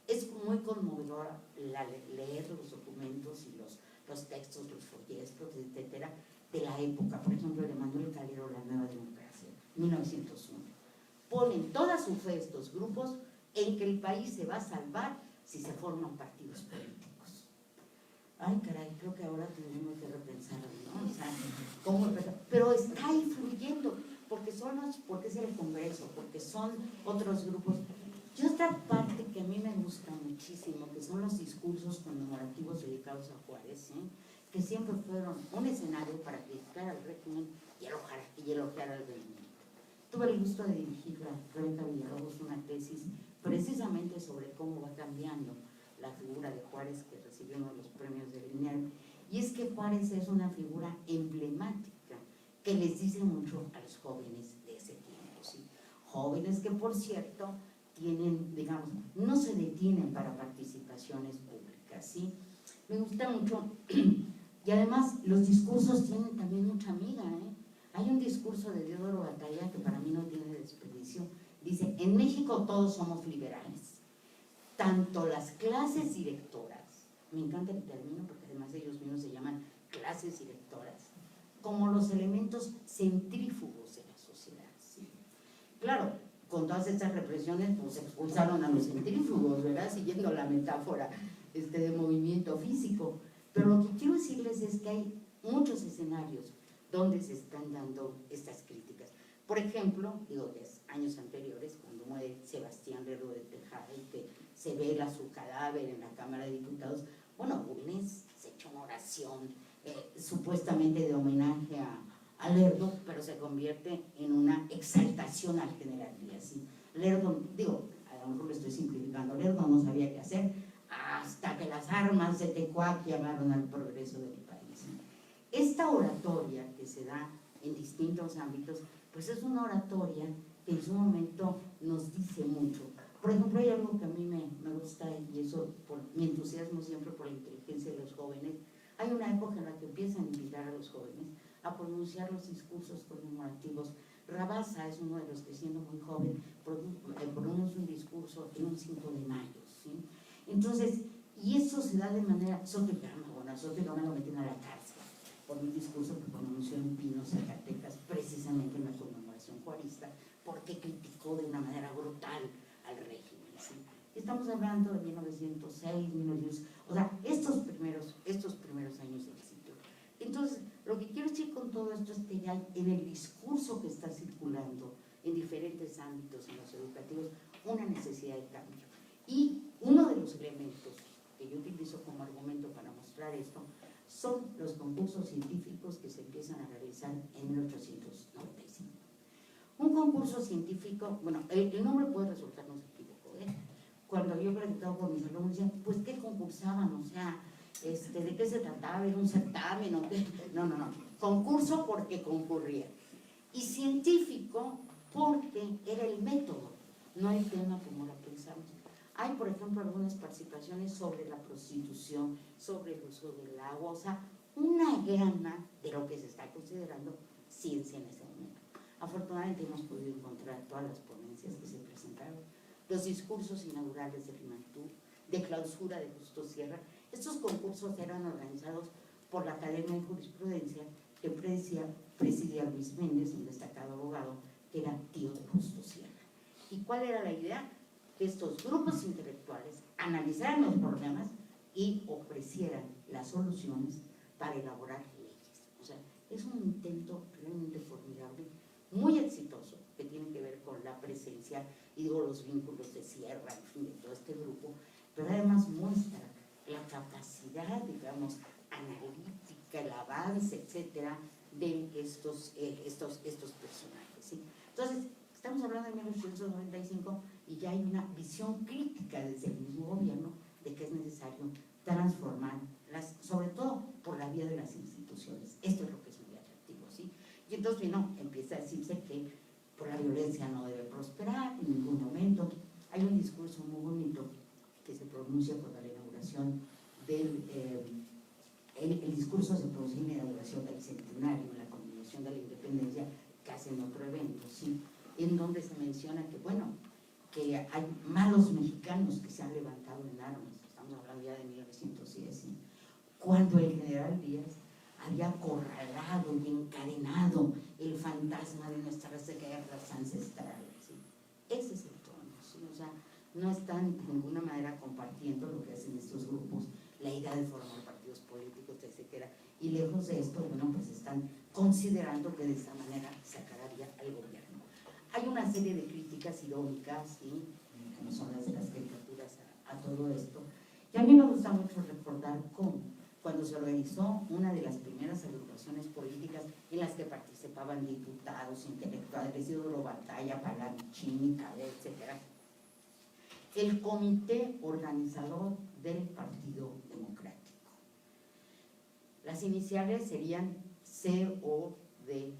Es muy conmovedor leer los documentos y los textos, los folletos, etcétera, de la época, por ejemplo, de Manuel Calero, La Nueva Democracia, 1901. Ponen toda su fe estos grupos en que el país se va a salvar si se forman partidos políticos. Ay, caray, creo que ahora tenemos que repensarlo, ¿no? O sea, ¿cómo empezar? Pero está ahí fluyendo, porque es el Congreso, porque son otros grupos. Y otra parte que a mí me gusta muchísimo, que son los discursos conmemorativos dedicados a Juárez, que siempre fueron un escenario para criticar al régimen y elogiar al régimen. Tuve el gusto de dirigir a Rebeca Villalobos una tesis precisamente sobre cómo va cambiando la figura de Juárez, que recibió uno de los premios del INER, y es que Juárez es una figura emblemática que les dice mucho a los jóvenes de ese tiempo, ¿sí? Jóvenes que, por cierto, tienen, digamos, no se detienen para participaciones públicas, ¿sí? Me gusta mucho, y además los discursos tienen también mucha amiga, Hay un discurso de Diodoro Batalla que para mí no tiene desperdicio. Dice, en México todos somos liberales, tanto las clases directoras, me encanta el término porque además ellos mismos se llaman clases directoras, como los elementos centrífugos de la sociedad, ¿sí? Claro, con todas estas represiones pues expulsaron a los centrífugos, ¿verdad? Siguiendo la metáfora de movimiento físico, pero lo que quiero decirles es que hay muchos escenarios donde se están dando estas críticas. Por ejemplo, digo, de años anteriores, cuando muere Sebastián Lerdo de Tejada y que se vela su cadáver en la Cámara de Diputados, bueno, Bulnes se echó una oración supuestamente de homenaje a Lerdo, pero se convierte en una exaltación al general Díaz, ¿sí? Lerdo, digo, a lo mejor lo estoy simplificando, Lerdo no sabía qué hacer hasta que las armas de Tecuac llamaron al progreso del país. Esta oratoria que se da en distintos ámbitos, pues es una oratoria que en su momento nos dice mucho. Por ejemplo, hay algo que a mí me gusta, y eso por mi entusiasmo siempre por la inteligencia de los jóvenes. Hay una época en la que empiezan a invitar a los jóvenes a pronunciar los discursos conmemorativos. Rabasa es uno de los que, siendo muy joven, pronuncia un discurso en un 5 de mayo, ¿sí? Entonces, y eso se da de manera Sotegama. Bueno, a Sotegama lo meten a la cárcel por un discurso que pronunció en Pino, Zacatecas, precisamente en la conmemoración juarista, porque criticó de una manera brutal al régimen, ¿sí? Estamos hablando de 1906, 1910, o sea, estos primeros años del siglo. Entonces, lo que quiero decir con todo esto es que ya hay en el discurso que está circulando en diferentes ámbitos, en los educativos, una necesidad de cambio. Y uno de los elementos que yo utilizo como argumento para mostrar esto son los concursos científicos que se empiezan a realizar en 1895. Un concurso científico, bueno, el nombre puede resultarnos equívoco, Cuando yo he platicado con mis alumnos, decían, pues, ¿qué concursaban? O sea, ¿de qué se trataba? ¿Era un certamen o qué? No, concurso porque concurría. Y científico porque era el método, no el tema como lo pensamos. Hay, por ejemplo, algunas participaciones sobre la prostitución, sobre el uso del agua, o sea, una gama de lo que se está considerando ciencia en ese momento. Afortunadamente hemos podido encontrar todas las ponencias que se presentaron, los discursos inaugurales del IMANTU, de clausura de Justo Sierra. Estos concursos eran organizados por la Academia de Jurisprudencia que presidía Luis Méndez, un destacado abogado que era tío de Justo Sierra. ¿Y cuál era la idea? Que estos grupos intelectuales analizaran los problemas y ofrecieran las soluciones para elaborar leyes. O sea, es un intento realmente formidable, muy exitoso, que tiene que ver con la presencia, y digo los vínculos de Sierra, en fin, de todo este grupo, pero además muestra la capacidad, digamos, analítica, el avance, etcétera, de estos personajes, ¿sí? Entonces, estamos hablando de 1895 y ya hay una visión crítica desde el mismo gobierno de que es necesario transformar, sobre todo por la vía de las instituciones. Esto es lo que es muy atractivo, ¿sí? Y entonces, bueno, empieza a decirse que por la violencia no debe prosperar en ningún momento. Hay un discurso muy bonito que se pronuncia por la inauguración del... el discurso se produce en la inauguración del centenario, en la conmemoración de la independencia, que hacen otro evento, ¿sí? En donde se menciona que, bueno, que hay malos mexicanos que se han levantado en armas, estamos hablando ya de 1910, ¿sí? Cuando el general Díaz había acorralado y encadenado el fantasma de nuestras guerras ancestrales, ¿sí? Ese es el tono, ¿sí? O sea, no están de ninguna manera compartiendo lo que hacen estos grupos, la idea de formar partidos políticos, etcétera, y lejos de esto, bueno, pues están considerando que de esta manera sacaría al gobierno. Hay una serie de críticas irónicas, ¿sí? Como son las de las caricaturas a todo esto, y a mí me gusta mucho recordar cómo, cuando se organizó una de las primeras agrupaciones políticas en las que participaban diputados, intelectuales, Isidoro Batalla, Palamichini, Cabé, etcétera, el comité organizador del Partido Democrático. Las iniciales serían CODPD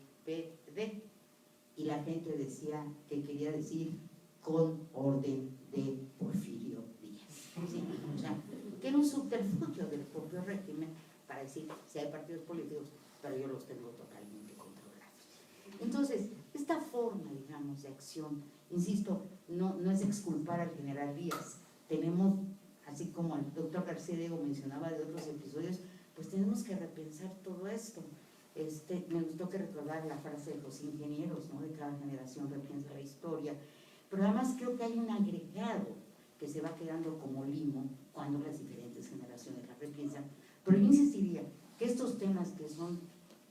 y la gente decía que quería decir con orden de Porfirio Díaz. ¿Sí? O sea, que era un subterfugio del propio régimen para decir, si hay partidos políticos, pero yo los tengo totalmente controlados. Entonces, esta forma, digamos, de acción, insisto, no es exculpar al general Díaz. Tenemos, así como el doctor García Diego mencionaba de otros episodios, pues tenemos que repensar todo esto. Me gustó que recordar la frase de los ingenieros, ¿no? De cada generación repiensa la historia, pero además creo que hay un agregado que se va quedando como limo cuando las diferentes generaciones la repiensan, pero yo insistiría que estos temas que son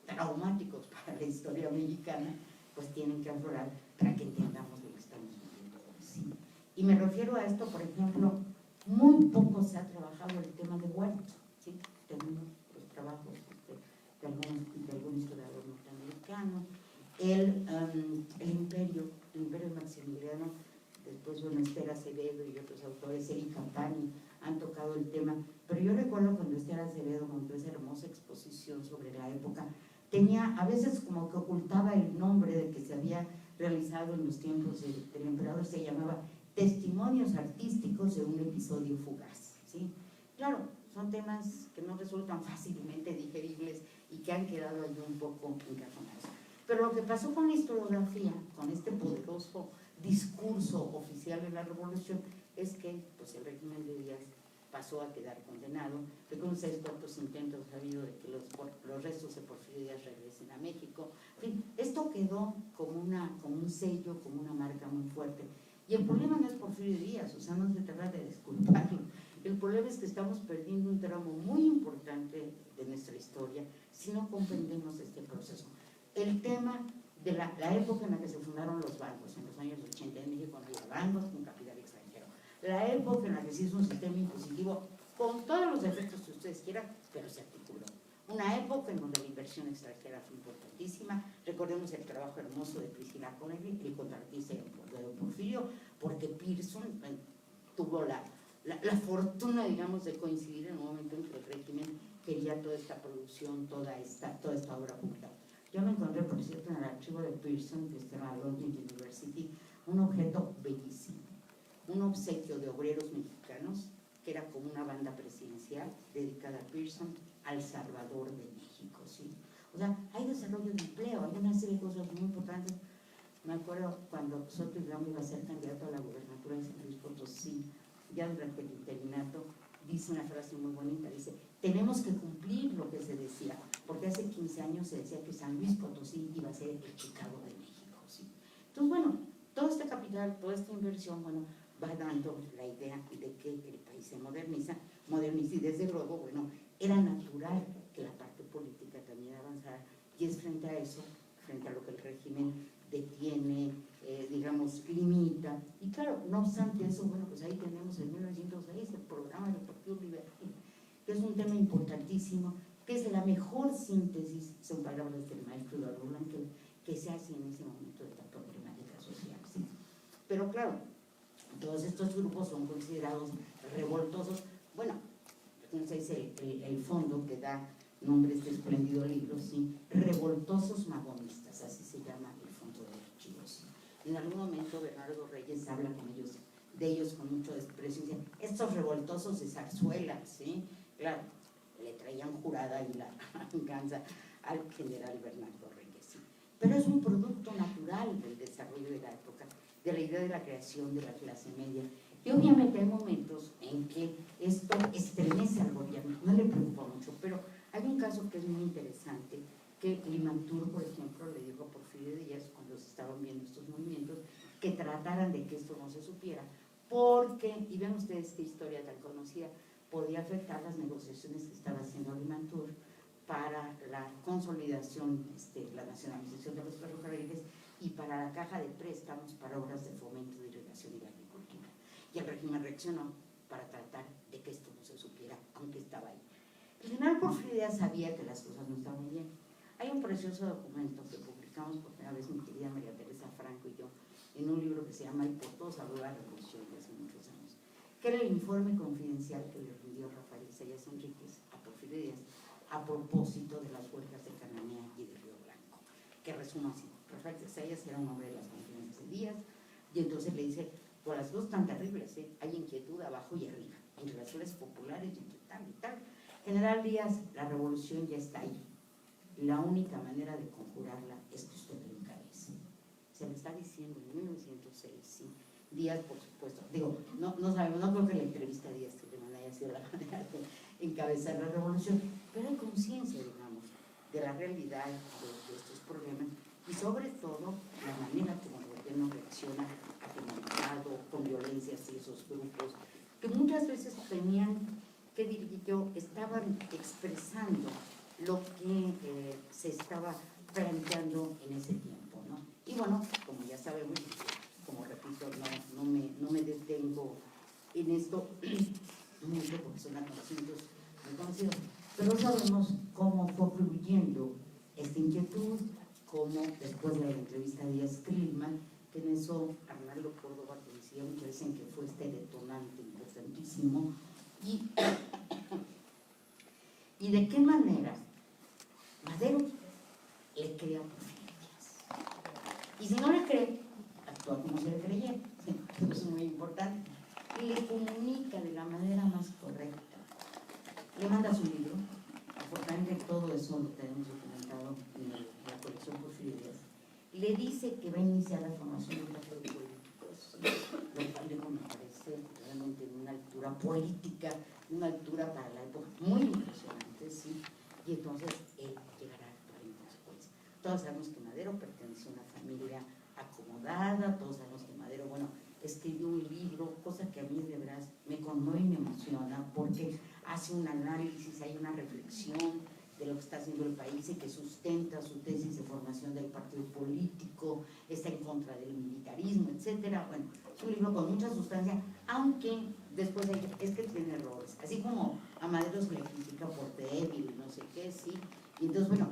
traumáticos para la historia mexicana, pues tienen que aflorar para que entendamos lo que estamos viviendo hoy, ¿sí? Y me refiero a esto, por ejemplo, muy poco se ha trabajado el tema de Huerta, ¿sí? Tenemos los trabajos de algún historiador norteamericano, el imperio Maximiliano, después Esther Acevedo y otros autores, Eric Campani, han tocado el tema, pero yo recuerdo cuando Esther Acevedo montó esa hermosa exposición sobre la época, tenía a veces como que ocultaba el nombre de que se había realizado en los tiempos del emperador, se llamaba Testimonios Artísticos de un episodio fugaz, ¿sí? Claro, son temas que no resultan fácilmente digeribles y que han quedado ahí un poco encajonados. Pero lo que pasó con la historiografía, con este poderoso discurso oficial de la revolución, es que pues, el régimen de Díaz pasó a quedar condenado. Recuerden ustedes cuántos intentos ha habido de que los restos de Porfirio Díaz regresen a México. En fin, esto quedó como un sello, como una marca muy fuerte. Y el problema no es Porfirio Díaz, o sea, no se trata de disculparlo. El problema es que estamos perdiendo un tramo muy importante de nuestra historia si no comprendemos este proceso. El tema de la época en la que se fundaron los bancos, en los años 80 en México no había bancos con capital extranjero. La época en la que se hizo un sistema impositivo con todos los efectos que ustedes quieran, pero se articuló. Una época en donde la inversión extranjera fue importantísima. Recordemos el trabajo hermoso de Priscila Conelli, el contratista de Porfirio, porque Pearson tuvo la fortuna, digamos, de coincidir en un momento en que el régimen quería toda esta producción, toda esta obra pública. Yo me encontré, por cierto, en el archivo de Pearson, que está en la London University, un objeto bellísimo, un obsequio de obreros mexicanos, que era como una banda presidencial dedicada a Pearson, al Salvador de México, ¿sí? O sea, hay desarrollo de empleo, hay una serie de cosas muy importantes. Me acuerdo cuando Soto Hidalgo iba a ser candidato a la gubernatura de San Luis Potosí, ya durante el interinato, dice una frase muy bonita, dice, tenemos que cumplir lo que se decía, porque hace 15 años se decía que San Luis Potosí iba a ser el Chicago de México, ¿sí? Entonces, bueno, todo este capital, toda esta inversión, bueno, va dando la idea de que el país se moderniza y desde luego, bueno, era natural que la parte política también avanzara, y es frente a eso, frente a lo que el régimen detiene, digamos, limita, y claro, no obstante eso, bueno, pues ahí tenemos en 1906 el programa del Partido Liberal, que es un tema importantísimo, que es la mejor síntesis, son palabras del maestro Eduardo Blanco, que se hace en ese momento de la problemática social, ¿sí? Pero claro, todos estos grupos son considerados revoltosos. Bueno, entonces el fondo que da nombre a este espléndido libro, ¿sí? Revoltosos magonistas, así se llama el fondo de archivos. En algún momento Bernardo Reyes habla de ellos con mucho desprecio, y dice, estos revoltosos de zarzuela, ¿sí? Claro, le traían jurada y la venganza al general Bernardo Reyes, ¿sí? Pero es un producto natural del desarrollo de la época, de la idea de la creación de la clase media. Y obviamente hay momentos en que esto estremece al gobierno, no le preocupa mucho, pero hay un caso que es muy interesante, que Limantur, por ejemplo, le dijo a Porfirio Díaz, cuando se estaban viendo estos movimientos, que trataran de que esto no se supiera, porque, y ven ustedes qué historia tan conocida, podía afectar las negociaciones que estaba haciendo Limantur para la consolidación, la nacionalización de los ferrocarriles y para la caja de préstamos para obras de fomento de irrigación y de agricultura. Y el régimen reaccionó para tratar de que esto no se supiera, aunque estaba ahí. El general Porfirio Díaz sabía que las cosas no estaban bien. Hay un precioso documento que publicamos por primera vez mi querida María Teresa Franco y yo en un libro que se llama "Y por todos habló la revolución", de hace muchos años, que era el informe confidencial que le rindió Rafael Zayas Enríquez a Porfirio Díaz a propósito de las huelgas de Cananea y de Río Blanco, que resumo así. Rafael Zayas era un hombre de las confianzas de Díaz, y entonces le dice, por las dos tan terribles, hay inquietud abajo y arriba, entre las clases populares y entre tal y tal. General Díaz, la revolución ya está ahí. La única manera de conjurarla es que usted lo encabece. Se le está diciendo en 1906, ¿sí? Díaz, por supuesto, digo, no sabemos, no creo que la entrevista a Díaz haya sido la manera de encabezar la revolución, pero hay conciencia, digamos, de la realidad de estos problemas y sobre todo la manera como el gobierno reacciona atemorizado, con violencia hacia esos grupos, que muchas veces tenían, que diría yo, estaban expresando lo que se estaba planteando en ese tiempo, ¿no? Y bueno, como ya sabemos, como repito, no me detengo en esto mucho porque son acontecimientos muy conocidos, pero sabemos cómo fue fluyendo esta inquietud, como después de la entrevista a Díaz Krillman, que en eso Arnaldo Córdoba decía, muchos dicen que fue este detonante importantísimo, y de qué manera Madero le cree a Porfirio Díaz. Y si no le cree, actúa como si le creyera, eso es muy importante, y le comunica de la manera más correcta. Le manda su libro, afortunadamente todo eso lo tenemos documentado en la colección Porfirio Díaz. Le dice que va a iniciar la formación de un partido político, lo cual me parece realmente de una altura política, una altura para la época muy impresionante, ¿sí? Y entonces él llegará a actuar en consecuencia. Todos sabemos que Madero perteneció a una familia acomodada, todos sabemos que Madero, bueno, escribió un libro, cosa que a mí de verdad me conmueve y me emociona, porque hace un análisis, hay una reflexión de lo que está haciendo el país y que sustenta su tesis de formación del partido político, está en contra del militarismo, etcétera. Bueno, es un libro con mucha sustancia, aunque después es que tiene errores, así como a Madero se le critica por débil, no sé qué, sí. Y entonces, bueno,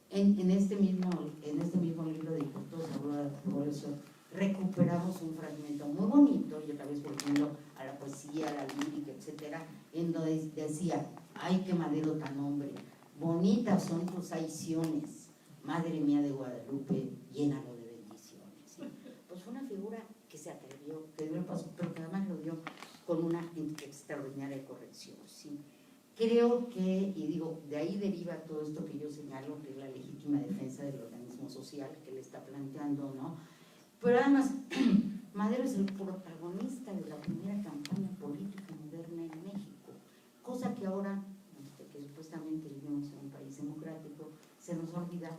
en este mismo libro de Por todos habló la revolución, recuperamos un fragmento muy bonito, y otra vez volviendo a la poesía, a la lírica, etcétera, en donde decía, ay, qué Madero tan hombre, bonitas son tus aiciones, madre mía de Guadalupe, llénalo de bendiciones. ¿Sí? Pues fue una figura que se atrevió, que dio el paso, pero que además lo dio con una extraordinaria corrección, ¿sí? creo que, y digo, de ahí deriva todo esto que yo señalo, que es la legítima defensa del organismo social que le está planteando, ¿no? Pero además, Madero es el protagonista de la primera campaña política moderna en México, cosa que ahora, que supuestamente vivimos en un país democrático, se nos olvida.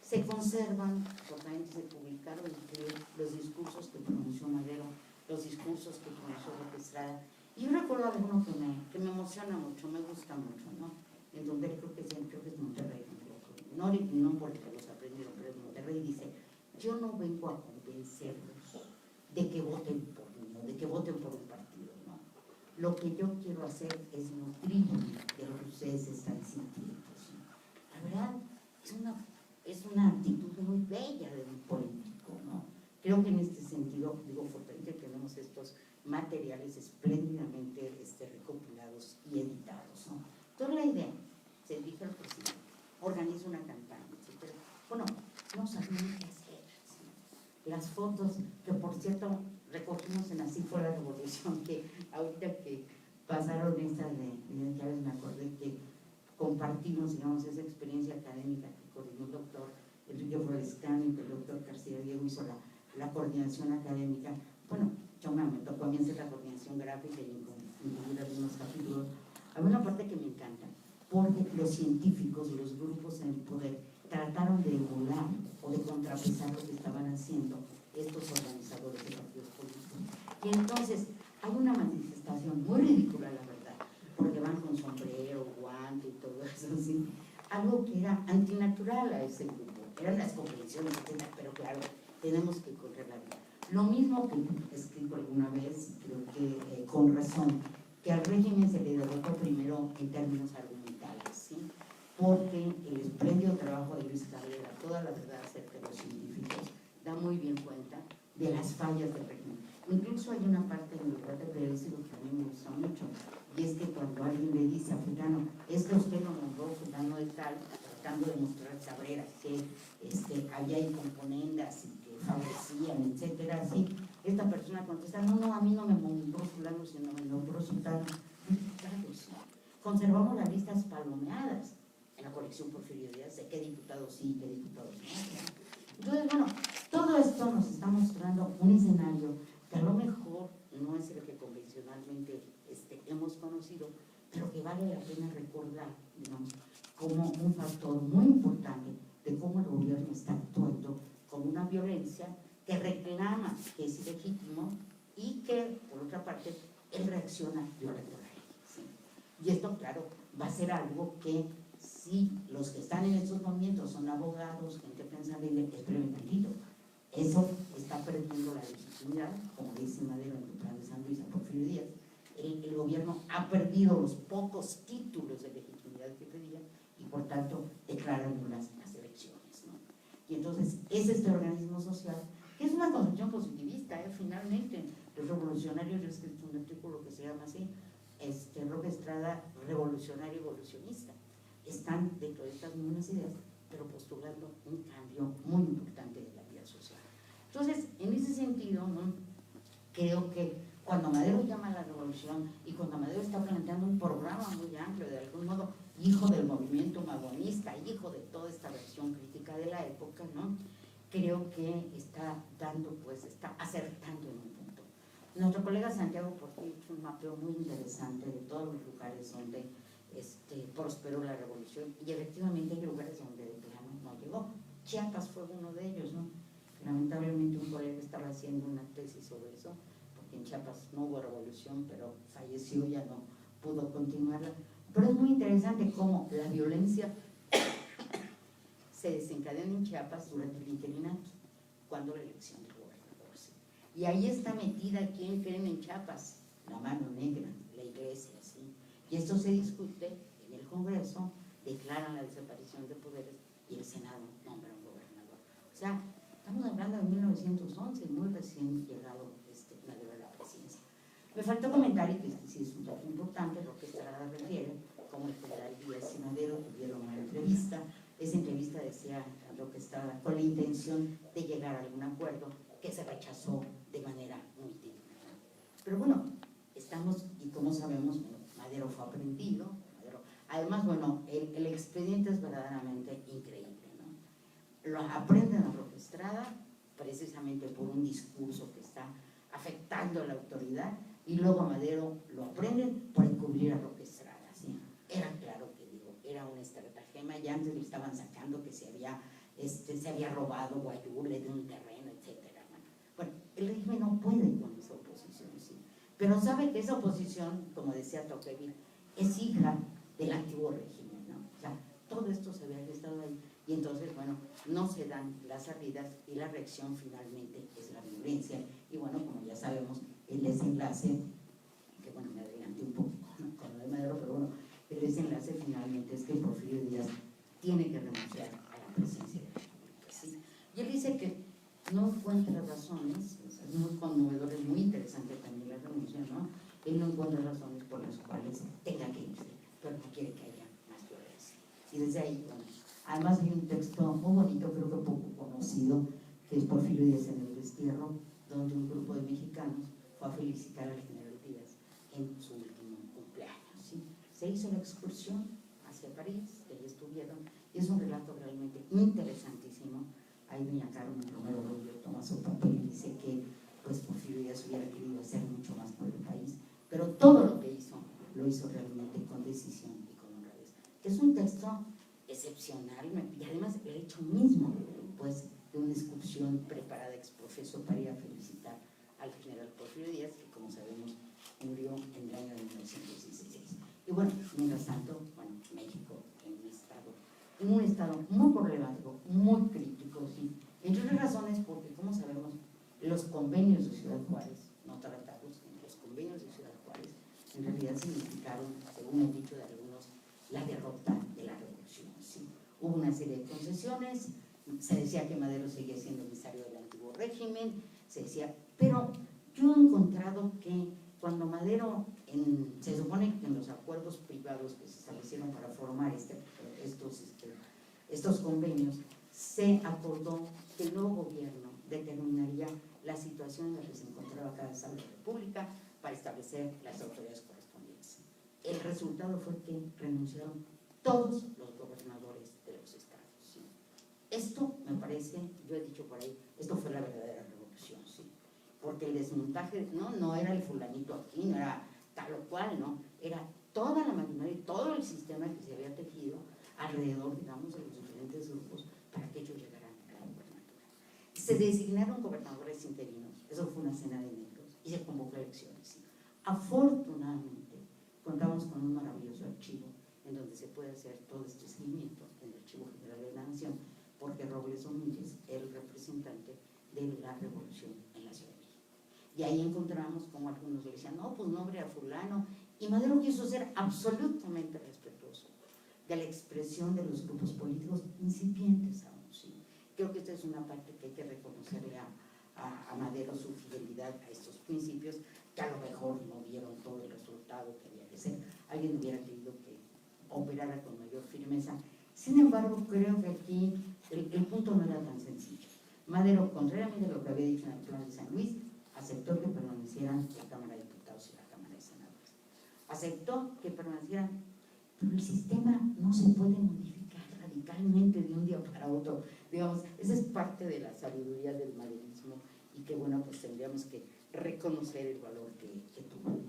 Se conservan, totalmente se publicaron los discursos que pronunció Madero, los discursos que pronunció López Estrada. Y yo recuerdo alguno que me emociona mucho, me gusta mucho, ¿no? En donde creo que es Monterrey, no porque los aprendieron, pero en Monterrey dice: yo no vengo a convencerlos de que voten por mí, de que voten por un partido, ¿no? Lo que yo quiero hacer es nutrirme de lo que ustedes están sintiendo, ¿sí? La verdad, es una actitud muy bella de un político, ¿no? Creo que en este sentido, digo, fortalmente tenemos estos materiales espléndidamente recopilados y editados, ¿no? Entonces la idea, se dirige al presidente, organiza una campaña, etc. Bueno, no sabían qué hacer, ¿sí? Las fotos, que por cierto recogimos en Así fue la revolución, que ahorita que pasaron estas de ya me acordé que compartimos, digamos, esa experiencia académica que coordinó el doctor Enrique Florescano y que el doctor García Diego hizo la coordinación académica. Bueno, yo me tocó a mí hacer la coordinación gráfica y incluir algunos capítulos. Hay una parte que me encanta, porque los científicos, los grupos en el poder, trataron de emular o de contrapesar lo que estaban haciendo estos organizadores de partidos políticos. Y entonces hay una manifestación muy ridícula, la verdad, porque van con sombrero, guante y todo eso, ¿sí? Algo que era antinatural a ese grupo. Eran las convenciones, etc., pero claro, tenemos que correr la vida. Lo mismo que he escrito alguna vez, creo que con razón, que al régimen se le derrotó primero en términos argumentales, ¿sí? Porque el espléndido trabajo de Luis Cabrera, toda la verdad acerca de los científicos, da muy bien cuenta de las fallas del régimen. Incluso hay una parte en el debate periodístico que a mí me gusta mucho, y es que cuando alguien le dice a fulano, es que usted lo nombró fulano de tal, tratando de mostrar Cabrera que había componendas y que favorecían, etcétera, así, esta persona contesta: no, a mí no me nombró fulano, sino me nombró sultano. Claro, sí. Conservamos las listas palomeadas en la colección Porfirio Díaz de qué diputados sí, qué diputados no. Entonces, bueno, todo esto nos está mostrando un escenario que a lo mejor no es el que convencionalmente hemos conocido, pero que vale la pena recordar, digamos, como un factor muy importante de cómo el gobierno está actuando con una violencia que reclama que es ilegítimo y que, por otra parte, él reacciona violento a la ley, ¿sí? Y esto, claro, va a ser algo que, si los que están en estos movimientos son abogados, gente pensante, esperen tantito, eso está perdiendo la legitimidad, como dice Madero en el plan de San Luis a Porfirio Díaz. El gobierno ha perdido los pocos títulos de legitimidad que pedía y por tanto declaran nulas las elecciones, ¿no? Y entonces es este organismo social, que es una concepción positivista, finalmente los revolucionarios, yo he escrito un artículo que se llama así, López Estrada, revolucionario evolucionista, están dentro de estas mismas ideas, pero postulando un cambio muy importante de la vida social. Entonces, en ese sentido, ¿no?, creo que cuando Madero llama a la revolución y cuando Madero está planteando un programa muy amplio, de algún modo hijo del movimiento magonista, hijo de toda esta versión crítica de la época, ¿no?, creo que está dando, pues, está acertando en un punto. Nuestro colega Santiago Portillo hizo un mapeo muy interesante de todos los lugares donde prosperó la revolución, y efectivamente hay lugares donde de plano no llegó. Chiapas fue uno de ellos, ¿no? Lamentablemente un colega estaba haciendo una tesis sobre eso, porque en Chiapas no hubo revolución, pero falleció, ya no pudo continuarla. Pero es muy interesante cómo la violencia se desencadena en Chiapas durante el interinato, cuando la elección del gobernador. ¿Sí? Y ahí está metida, ¿quién creen en Chiapas? La mano negra, la iglesia, ¿sí? Y esto se discute en el Congreso, declaran la desaparición de poderes y el Senado nombra un gobernador. O sea, estamos hablando de 1911, muy recién llegado Madero a la presidencia. Me faltó comentar, y que sí es un dato importante, lo que Estrada refiere, como el general Díaz y Madero tuvieron una entrevista. Esa entrevista decía lo que estaba con la intención de llegar a algún acuerdo que se rechazó de manera muy tímida. Pero bueno, estamos, y como sabemos, Madero fue aprendido, además, bueno, el expediente es verdaderamente increíble, ¿no? Lo aprenden a Roque Estrada, precisamente por un discurso que está afectando a la autoridad, y luego a Madero lo aprenden por encubrir a Roque Estrada, ¿sí? Era claro que, digo, era una estratagema, ya antes le estaban sacando que se había robado Guayule de un terreno, etcétera. Bueno, el régimen no puede con esa oposición, ¿sí? Pero sabe que esa oposición, como decía Tocqueville, es hija del antiguo régimen, ¿no? O sea, todo esto se había gestado ahí, y entonces, bueno, no se dan las salidas y la reacción finalmente es la violencia. Y bueno, como ya sabemos, el desenlace, que bueno, me adelanté un poco, ¿no?, con lo de Madero, pero bueno, el desenlace finalmente es que Porfirio Díaz tiene que renunciar a la presidencia de la República, ¿sí? Y él dice que no encuentra razones, es muy conmovedor, es muy interesante también la renuncia, ¿no? Él no encuentra razones por las cuales tenga que irse, pero no quiere que haya más violencia. Y desde ahí, bueno, además hay un texto muy bonito, creo que poco conocido, que es Porfirio Díaz en el destierro, donde un grupo de mexicanos fue a felicitar al general Díaz en su último cumpleaños, ¿sí? Se hizo la excursión hacia París, que ahí estuvieron, y es un relato realmente interesantísimo. Ahí doña Carmen Romero Rubio toma su papel y dice que pues Porfirio Díaz hubiera querido hacer mucho más por el país, pero todo lo que hizo, lo hizo realmente con decisión y con honradez. Es un texto excepcional, y además el hecho mismo, pues, de una excursión preparada ex profeso para ir a felicitar al general Porfirio Díaz, que como sabemos murió en el año de 1916. Y bueno, mientras tanto, bueno, México en un estado muy problemático, muy crítico, ¿sí? Entre otras razones porque, como sabemos, los convenios de Ciudad Juárez, no tratados, los convenios de Ciudad Juárez, en realidad significaron, según el dicho de algunos, la derrota de la revolución, ¿sí? Hubo una serie de concesiones, se decía que Madero seguía siendo emisario del antiguo régimen, se decía, pero yo he encontrado que cuando Madero, se supone que en los acuerdos privados que se establecieron para formar estos convenios, se acordó que el nuevo gobierno determinaría la situación en la que se encontraba cada estado de la República para establecer las autoridades correspondientes. El resultado fue que renunciaron todos los gobernadores de los estados, ¿sí? Esto me parece, yo he dicho por ahí, esto fue la verdadera revolución, ¿sí? Porque el desmontaje no era el fulanito aquí, no era tal o cual, ¿no? Era toda la maquinaria y todo el sistema que se había tejido alrededor, digamos, de los diferentes grupos para que ellos llegaran a la gobernatura. Se designaron gobernadores interinos, eso fue una cena de negros, y se convocó elecciones, ¿sí? Afortunadamente, contamos con un maravilloso archivo en donde se puede hacer todo este seguimiento en el Archivo General de la Nación, porque Robles Domínguez era el representante de la revolución en la Ciudad de México. Y ahí encontramos como algunos le decían, no, pues nombre a fulano, y Madero quiso ser absolutamente respetuoso de la expresión de los grupos políticos incipientes aún, ¿sí? Creo que esta es una parte que hay que reconocerle a Madero, su fidelidad a estos principios, que a lo mejor no vieron todo el resultado que había que ser. Alguien hubiera querido que operara con mayor firmeza. Sin embargo, creo que aquí el punto no era tan sencillo. Madero, contrariamente a lo que había dicho en el plan de San Luis, aceptó que permanecieran la Cámara de Diputados y la Cámara de Senadores. Aceptó que permanecieran, pero el sistema no se puede modificar radicalmente de un día para otro. Digamos, esa es parte de la sabiduría del maderismo y que, bueno, pues tendríamos que reconocer el valor que tuvo.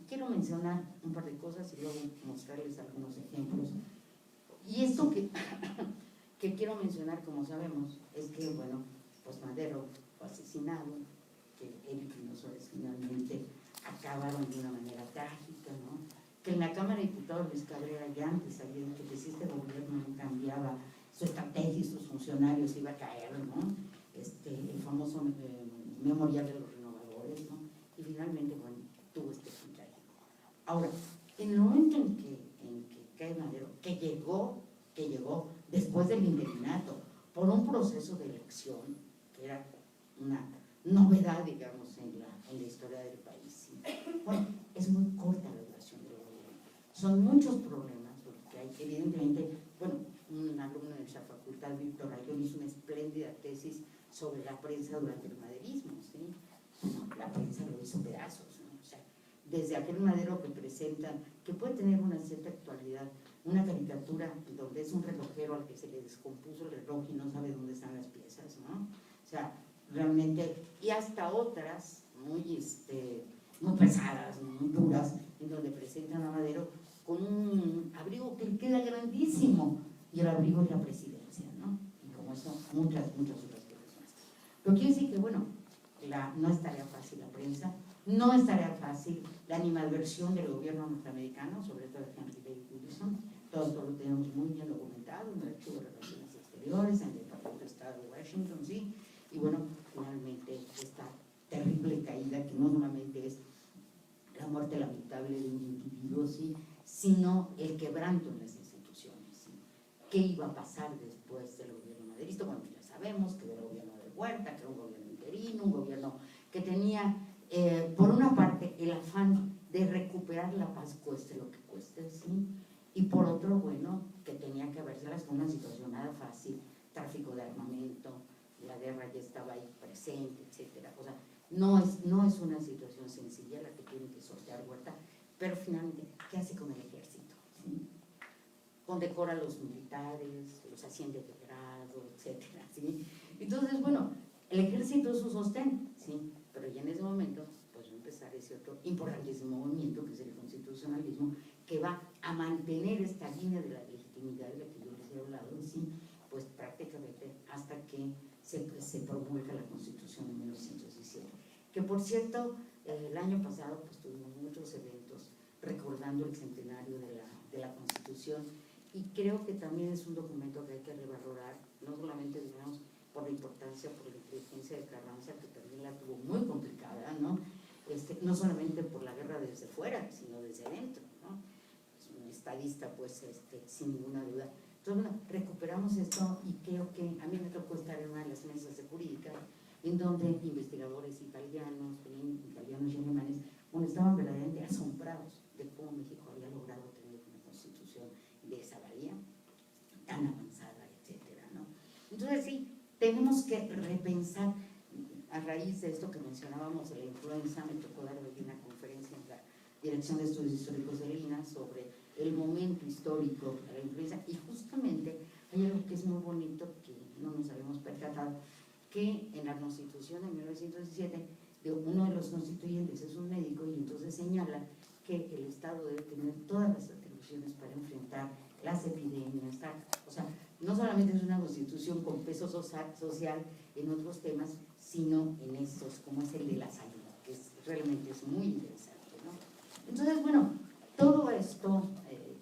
Quiero mencionar un par de cosas y luego mostrarles algunos ejemplos. Y esto que quiero mencionar, como sabemos, es que, bueno, pues Madero fue asesinado, que él y Pino Suárez finalmente acabaron de una manera trágica, ¿no? Que en la Cámara de Diputados Luis Cabrera ya antes había dicho que si este gobierno no cambiaba su estrategia y sus funcionarios iba a caer, ¿no? El famoso memorial de los renovadores, ¿no? Y finalmente, bueno, tuvo este fin trágico. Ahora, en el momento en que cae Madero, que llegó después del interinato, por un proceso de elección, que era una novedad, digamos, en la historia del país, ¿sí? Bueno, es muy corta la duración del gobierno. Son muchos problemas, porque hay, evidentemente, bueno, un alumno de nuestra facultad, Víctor Ayón, hizo una espléndida tesis sobre la prensa durante el maderismo, ¿sí? Bueno, la prensa lo hizo pedazos, ¿no? O sea, desde aquel Madero que presenta, que puede tener una cierta actualidad, una caricatura donde es un relojero al que se le descompuso el reloj y no sabe dónde están las piezas, ¿no? O sea, realmente, y hasta otras muy pesadas, muy duras, en donde presentan a Madero con un abrigo que queda grandísimo, y el abrigo es la presidencia, ¿no? Y como eso, muchas otras cosas más. Pero quiere decir que, bueno, no es tarea fácil la prensa, no es tarea fácil la animadversión del gobierno norteamericano, sobre todo de Henry David Wilson. Todo esto lo tenemos muy bien documentado en el Archivo de Relaciones Exteriores, en el Departamento de Estado de Washington, ¿sí? Y bueno, finalmente esta terrible caída, que no solamente es la muerte lamentable de un individuo, ¿sí?, sino el quebranto en las instituciones, ¿sí? ¿Qué iba a pasar después del gobierno maderista? Bueno, ya sabemos que era el gobierno de Huerta, que era un gobierno interino, un gobierno que tenía, por una parte, el afán de recuperar la paz, cueste lo que cueste, ¿sí? Y por otro, bueno, que tenía que verselas con una situación nada fácil, tráfico de armamento, la guerra ya estaba ahí presente, etcétera. O sea, no es una situación sencilla la que tiene que sortear Huerta, pero finalmente, ¿qué hace con el ejército? ¿Sí? Condecora a los militares, los asciende de grado, etcétera, ¿sí? Entonces, bueno, el ejército es su sostén, ¿sí? Pero ya en ese momento, pues va a empezar ese otro importantísimo movimiento, que es el constitucionalismo, que va a mantener esta línea de la legitimidad de la que yo les he hablado, ¿sí?, pues prácticamente hasta que se promulga la Constitución en 1917. Que por cierto, el año pasado pues tuvimos muchos eventos recordando el centenario de la Constitución, y creo que también es un documento que hay que revalorar, no solamente, digamos, por la importancia, por la inteligencia de Carranza, que también la tuvo muy complicada, ¿no? No solamente por la guerra desde fuera, sino desde dentro, ¿no? Es un estadista, pues, sin ninguna duda. Entonces, bueno, recuperamos esto, y creo que a mí me tocó estar en una de las mesas de jurídica, en donde investigadores italianos y alemanes, bueno, estaban verdaderamente asombrados de cómo México había logrado tener una constitución de esa valía, tan avanzada, etcétera, ¿no? Entonces, sí, tenemos que repensar, a raíz de esto que mencionábamos de la influenza, me tocó dar hoy una conferencia en la Dirección de Estudios Históricos de Lina sobre el momento histórico de la influenza, y justamente hay algo que es muy bonito, que no nos habíamos percatado, que en la Constitución de 1917, uno de los constituyentes es un médico, y entonces señala que el Estado debe tener todas las atribuciones para enfrentar las epidemias, o sea, no solamente es una constitución con peso social en otros temas, sino en estos, como es el de la salud, que realmente es muy interesante, ¿no? Entonces, bueno, todo esto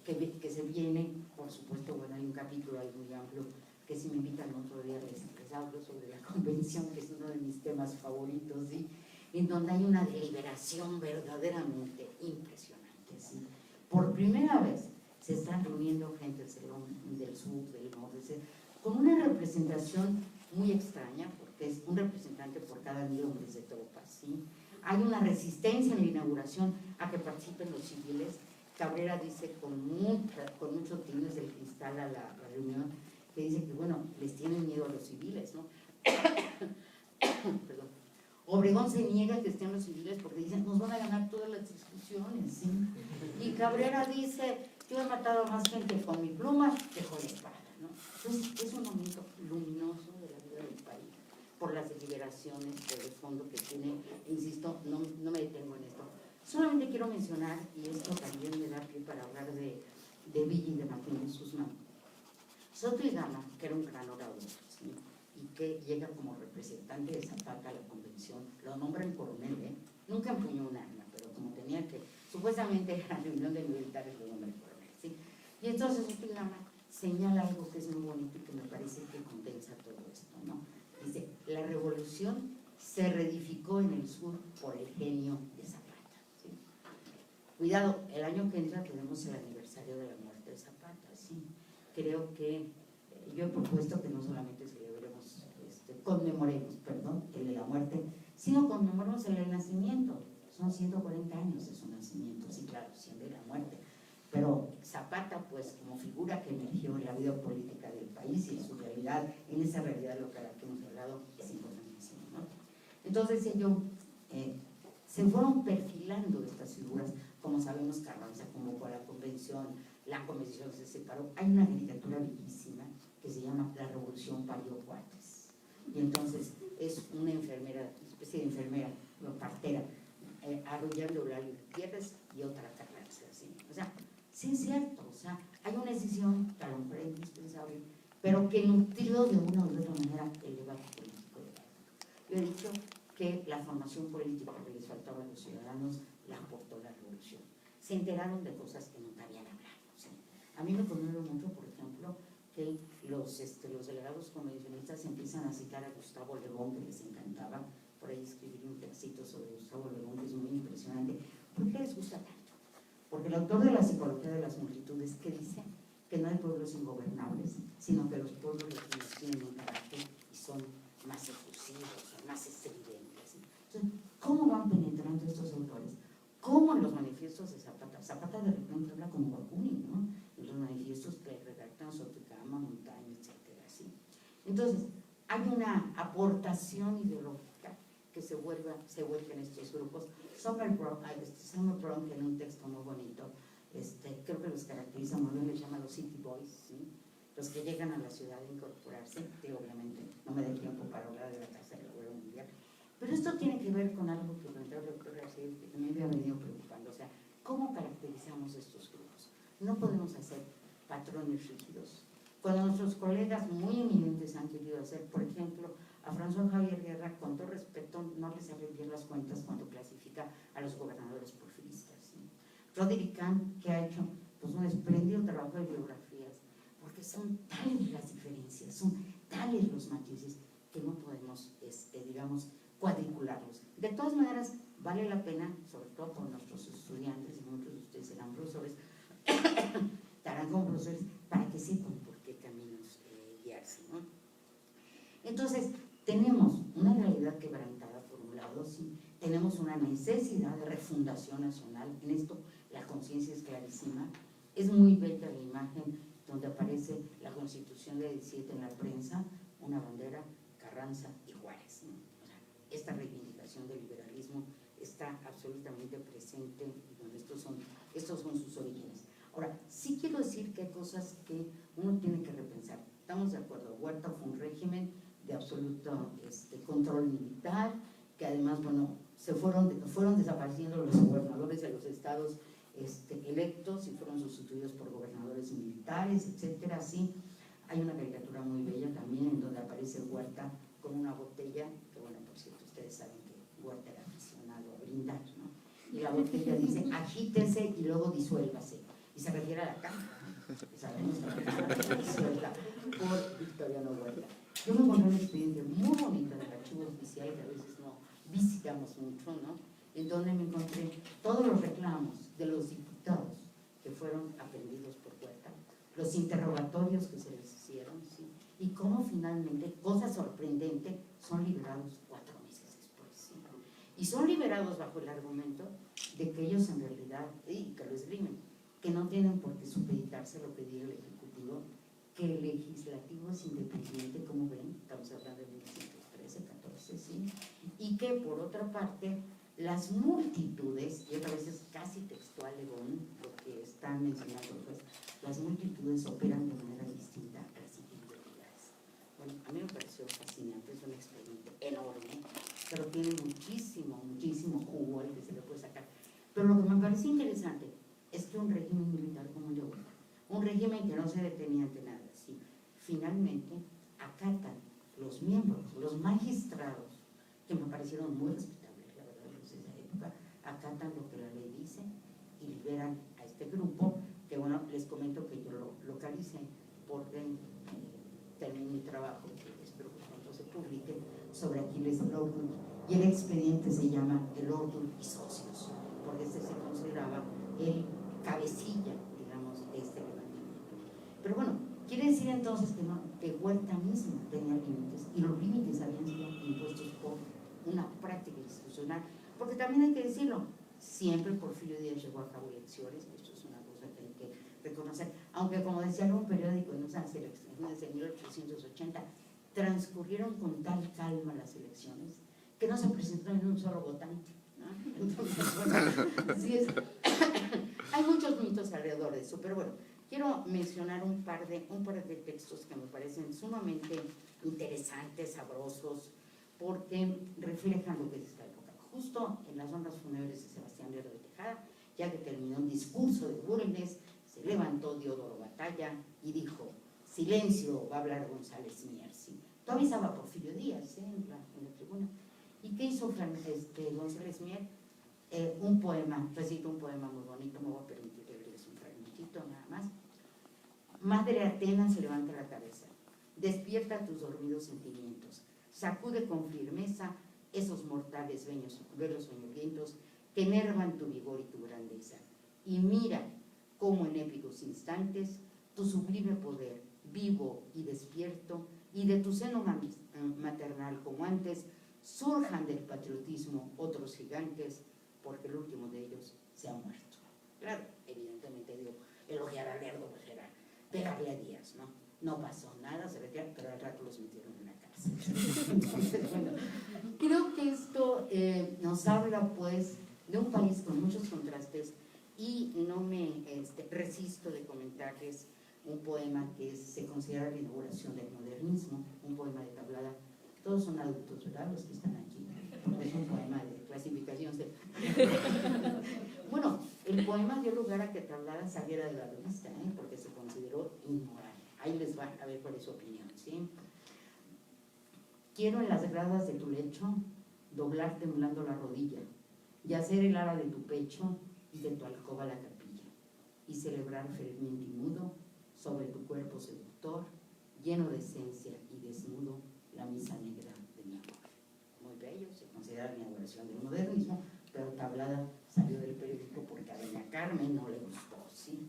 que se viene, por supuesto, bueno, hay un capítulo ahí muy amplio, que si me invitan otro día les hablo sobre la convención, que es uno de mis temas favoritos, ¿sí?, en donde hay una deliberación verdaderamente impresionante, ¿sí? Por primera vez se están reuniendo gente del sur, del norte, con una representación muy extraña, porque es un representante por cada 1000 hombres de tropas, ¿sí? Hay una resistencia en la inauguración a que participen los civiles. Cabrera dice con muchos tines del cristal a la reunión, que dice que, bueno, les tienen miedo a los civiles, ¿no? Perdón. Obregón se niega a que estén los civiles porque dicen, nos van a ganar todas las discusiones, ¿sí? Y Cabrera dice, yo he matado a más gente con mi pluma que con la espada, ¿no? Entonces, es un momento luminoso de la vida del país, por las deliberaciones, por el fondo que tiene, insisto, no me detengo en esto. Solamente quiero mencionar, y esto también me da pie para hablar de Villa y de Martínez Guzmán. Soto y Gama, que era un gran orador, ¿sí?, y que llega como representante de Zapata a la convención, lo nombran coronel, nunca empuñó un arma, pero como tenía que, supuestamente era reunión de militares, lo nombran coronel, ¿sí? Y entonces Soto y Gama señala algo que es muy bonito y que me parece que condensa todo esto, ¿no? Dice, la revolución se reedificó en el sur por el genio de Zapata, ¿sí? Cuidado, el año que entra tenemos el aniversario de la muerte de Zapata, ¿sí? Creo que yo he propuesto que no solamente conmemoremos, el de la muerte, sino conmemoremos el del nacimiento. Son 140 años de su nacimiento, sí, claro, 100 de la muerte. Pero Zapata, pues, como figura que emergió en la vida política del país y en su realidad, en esa realidad local que hemos hablado, es importantísimo, ¿no? Entonces ello se fueron perfilando estas figuras, como sabemos, Carranza convocó a la convención se separó. Hay una caricatura bellísima que se llama La Revolución parió cuates, y entonces es una enfermera, una especie de enfermera, una partera, arrollando a Gutiérrez y otra Carranza, ¿sí? O sea, sí es cierto, o sea, hay una decisión que a lo mejor es indispensable, pero que nutrió de una u otra manera el debate político de la época. Yo he dicho que la formación política que les faltaba a los ciudadanos la aportó la revolución. Se enteraron de cosas que nunca habían hablado, ¿sí? A mí me conmueve mucho, por ejemplo, que los delegados convencionistas empiezan a citar a Gustavo Le Bon, que les encantaba. Por ahí escribí un textito sobre Gustavo Le Bon, que es muy impresionante. ¿Por qué les gusta tanto? Porque el autor de La psicología de las multitudes, que dice que no hay pueblos ingobernables, sino que los pueblos tienen un carácter y son más efusivos, más estridentes. Entonces, ¿cómo van penetrando estos autores? ¿Cómo en los manifiestos de Zapata? Zapata de repente habla como Bakunin, ¿no? En los manifiestos que redactan Sotecama, Montaña, etcétera, ¿sí? Entonces, hay una aportación ideológica que se vuelca en estos grupos. Summer Brown, que en un texto muy bonito, creo que los caracteriza muy bien, les llama los City Boys, ¿sí? Los que llegan a la ciudad a incorporarse, que obviamente no me da tiempo para hablar de la Tercera Guerra Mundial, pero esto tiene que ver con algo que planteó el doctor García, que también me ha venido preocupando, o sea, ¿cómo caracterizamos estos grupos? No podemos hacer patrones rígidos. Cuando nuestros colegas muy eminentes han querido hacer, por ejemplo, a François Javier Guerra, con todo respeto, no les salen bien las cuentas cuando clasifica a los gobernadores porfiristas, ¿sí? Roderick Kahn, que ha hecho pues, un espléndido trabajo de biografías, porque son tales las diferencias, son tales los matices, que no podemos, digamos, cuadricularlos. De todas maneras, vale la pena, sobre todo por nuestros estudiantes, y muchos de ustedes serán profesores, estarán como profesores, para que sepan por qué caminos guiarse, ¿no? Entonces, tenemos una realidad quebrantada, por un lado, sí, tenemos una necesidad de refundación nacional. En esto la conciencia es clarísima. Es muy bella la imagen donde aparece la Constitución de 17 en la prensa, una bandera, Carranza y Juárez, ¿no? O sea, esta reivindicación del liberalismo está absolutamente presente, y donde estos son sus orígenes. Ahora, sí quiero decir que hay cosas que uno tiene que repensar. Estamos de acuerdo, Huerta fue un régimen de absoluto control militar, que además, bueno, fueron desapareciendo los gobernadores de los estados electos y fueron sustituidos por gobernadores militares, etcétera, sí. Hay una caricatura muy bella también en donde aparece Huerta con una botella, que bueno, por cierto, ustedes saben que Huerta era aficionado a brindar, ¿no? Y la botella dice, agítese y luego disuélvase, y se refiere a la cama. Sabemos que la disuelta por Victoriano Huerta. Yo me encontré una experiencia muy bonita del archivo oficial, que a veces no visitamos mucho, ¿no? En donde me encontré todos los reclamos de los diputados que fueron aprendidos por Huerta, los interrogatorios que se les hicieron, ¿sí? Y cómo finalmente, cosa sorprendente, son liberados 4 meses después, ¿sí? Y son liberados bajo el argumento de que ellos en realidad, y que lo esgrimen, que no tienen por qué supeditarse a lo que diga el Ejecutivo, que el Legislativo es independiente, como ven, estamos hablando de 1913, 14, ¿sí? Y que por otra parte, las multitudes, y otra vez es casi textual de Bon, lo que están mencionando, pues, las multitudes operan de manera distinta a las individualidades. Bueno, a mí me pareció fascinante, es un experimento enorme, pero tiene muchísimo, muchísimo jugo al que se le puede sacar. Pero lo que me parece interesante es que un régimen militar como el de Huerta, un régimen que no se detenía ante nada, ¿sí? Finalmente acatan los miembros, los magistrados, que me parecieron muy respetables, la verdad, desde esa época, acatan lo que la ley dice y liberan a este grupo, que bueno, les comento que yo lo localicé porque terminé mi trabajo, que espero que pronto se publique, sobre Aquiles Lordul, y el expediente se llama El Lordul y Socios, porque se consideraba el cabecilla, digamos, de este levantamiento. Pero bueno, quiere decir entonces que Huerta misma tenía límites, y los límites habían sido impuestos por una práctica institucional, porque también hay que decirlo, siempre Porfirio Díaz llevó a cabo elecciones, esto es una cosa que hay que reconocer, aunque como decía algún periódico en esas elecciones de 1880, transcurrieron con tal calma las elecciones, que no se presentó ni un solo votante, Entonces, bueno, sí es, hay muchos mitos alrededor de eso, pero bueno, quiero mencionar un par de textos que me parecen sumamente interesantes, sabrosos, porque reflejan lo que es esta época. Justo en las honras fúnebres de Sebastián Lerdo de Tejada, ya que terminó un discurso de Bulnes, se levantó Diodoro Batalla y dijo: silencio, va a hablar González Mier. ¿Sí? Todavía estaba Porfirio Díaz en la tribuna. ¿Y qué hizo González Mier? Un poema, recito un poema muy bonito, me voy a permitir leerles un fragmentito nada más. Madre Atenas, levanta la cabeza, despierta tus dormidos sentimientos, sacude con firmeza esos mortales velos soñolientos que enervan tu vigor y tu grandeza, y mira cómo en épicos instantes tu sublime poder, vivo y despierto, y de tu seno maternal como antes, surjan del patriotismo otros gigantes, porque el último de ellos se ha muerto. Claro, evidentemente digo, elogiar a Lerdo pues era pegarle a Díaz, ¿no? No pasó nada, se retiraron, pero al rato los metieron en la cárcel. Entonces, bueno, creo que esto nos habla pues de un país con muchos contrastes, y no me resisto de comentarles un poema que se considera la inauguración del modernismo, un poema de Tablada. Todos son adultos, ¿verdad? Los que están aquí. Es un poema de clasificación C. Bueno, el poema dio lugar a que Tablada saliera de la revista, porque se consideró inmoral. Ahí les va a ver cuál es su opinión, ¿sí? Quiero en las gradas de tu lecho doblar temblando la rodilla y hacer el ara de tu pecho y de tu alcoba la capilla, y celebrar ferviente y mudo sobre tu cuerpo seductor, lleno de esencia y desnudo, la misa negra de mi amor. Muy bello, se considera la inauguración del modernismo, pero Tablada salió del periódico porque a doña Carmen no le gustó, ¿sí?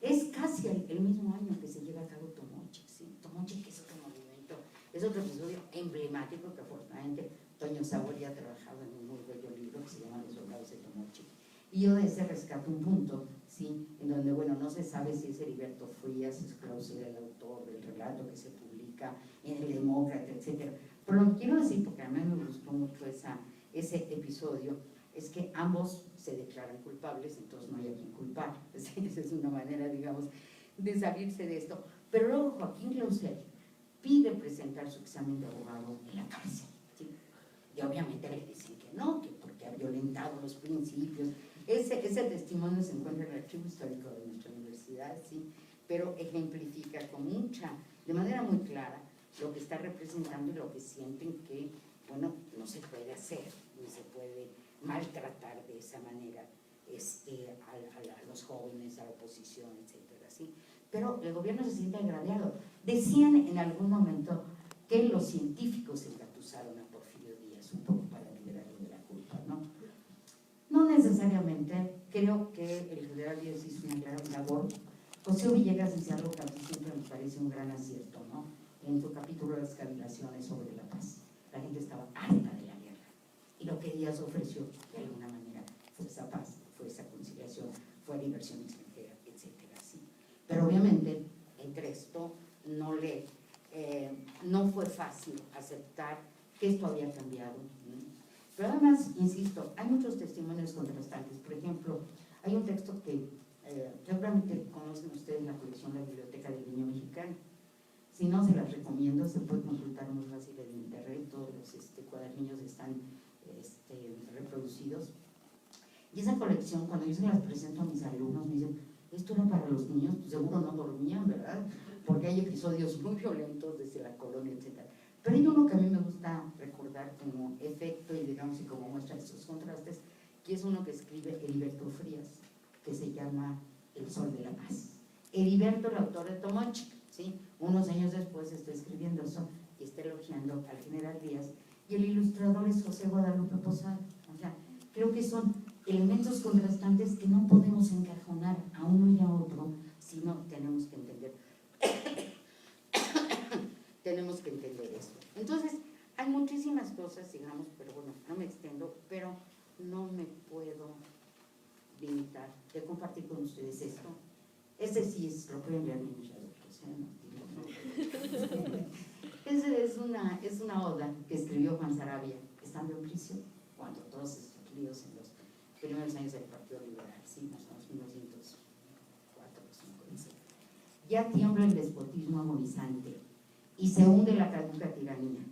Es casi el mismo año que se lleva a cabo Tomochic, ¿sí? Tomochic es otro movimiento, es otro episodio emblemático que afortunadamente Toño Sauer ya ha trabajado en un muy bello libro que se llama Los soldados de Tomochic. Y yo de ese rescato un punto, ¿sí? En donde, bueno, no se sabe si es Heriberto Frías, es Clausel el autor del relato que se publica en El Demócrata, etc. Pero lo que quiero decir, porque a mí me gustó mucho ese episodio, es que ambos se declaran culpables, entonces no hay a quien culpar. Esa es una manera, digamos, de salirse de esto. Pero luego Joaquín Clausel pide presentar su examen de abogado en la cárcel, ¿sí? Y obviamente le dicen que no, que porque ha violentado los principios. Ese testimonio se encuentra en el archivo histórico de nuestra universidad, ¿sí? Pero ejemplifica de manera muy clara lo que está representando y lo que sienten que, bueno, no se puede hacer, ni se puede maltratar de esa manera a los jóvenes, a la oposición, etcétera, ¿sí? Pero el gobierno se siente agraviado. Decían en algún momento que los científicos engatusaron a Porfirio Díaz un poco para liberarlo de la culpa, ¿no? No necesariamente. Creo que el general Díaz hizo una gran labor. José Villegas dice algo que a mí siempre me parece un gran acierto, ¿no? En su capítulo de las cavilaciones sobre la paz. La gente estaba harta de la guerra. Y lo que Díaz ofreció, de alguna manera, fue esa paz, fue esa conciliación, fue la inversión extranjera, etcétera, ¿sí? Pero obviamente, entre esto, no fue fácil aceptar que esto había cambiado, ¿no? Pero además, insisto, hay muchos testimonios contrastantes. Por ejemplo, hay un texto que seguramente conocen ustedes, la colección de la Biblioteca del Niño Mexicano. Si no, se las recomiendo, se puede consultar muy fácil en internet, todos los cuadernillos están reproducidos. Y esa colección, cuando yo se las presento a mis alumnos, me dicen, ¿esto era para los niños? Pues seguro no dormían, ¿verdad? Porque hay episodios muy violentos desde la colonia, etc. Pero hay uno que a mí me gusta recordar como efecto y, digamos, y como muestra esos contrastes, que es uno que escribe Heriberto Frías, que se llama El Sol de la Paz. Heriberto, el autor de Tomochic, ¿sí? Unos años después está escribiendo eso y está elogiando al general Díaz, y el ilustrador es José Guadalupe Posada. O sea, creo que son elementos contrastantes que no podemos encajonar a uno y a otro, sino tenemos que entender esto. Entonces, hay muchísimas cosas, digamos, pero bueno, no me extiendo, pero no me puedo limitar de compartir con ustedes esto. Ese sí lo pueden leer niños y adultos, es una oda que escribió Juan Sarabia estando en prisión, cuando todos estos líos en primeros años del Partido Liberal, sí, más o menos 1904 o 5, no sé. Ya tiembla el despotismo agonizante y se hunde la caduca tiranía.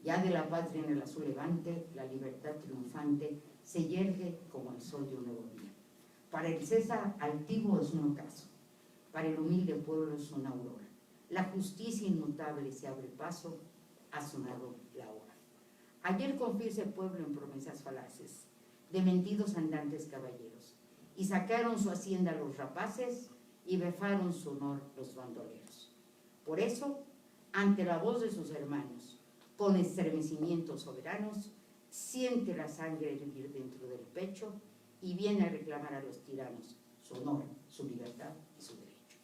Ya de la patria en el azul levante, la libertad triunfante se yergue como el sol de un nuevo día. Para el César altivo es un ocaso, para el humilde pueblo es una aurora. La justicia inmutable se abre paso, ha sonado la hora. Ayer confiesa el pueblo en promesas falaces, de mentidos andantes caballeros, y sacaron su hacienda los rapaces, y befaron su honor los bandoleros. Por eso, ante la voz de sus hermanos, con estremecimientos soberanos, siente la sangre hervir dentro del pecho y viene a reclamar a los tiranos su honor, su libertad y su derecho.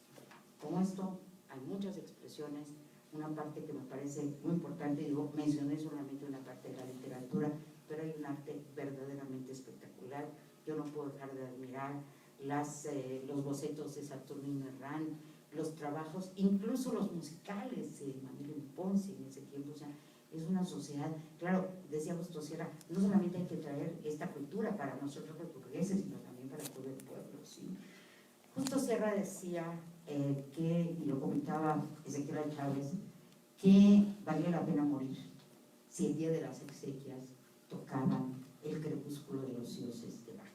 Como esto, hay muchas expresiones. Una parte que me parece muy importante, digo, mencioné solamente una parte de la literatura, pero hay un arte verdaderamente espectacular. Yo no puedo dejar de admirar los bocetos de Saturnino Herrán, los trabajos, incluso los musicales de Manuel Ponce en ese tiempo. O sea, es una sociedad, claro, decía Augusto Sierra, no solamente hay que traer esta cultura para nosotros los portugueses, sino también para todo el pueblo, ¿sí? Justo Sierra decía que, y lo comentaba Ezequiel Chávez, que valía la pena morir si el día de las exequias tocaban el crepúsculo de los dioses de Wagner.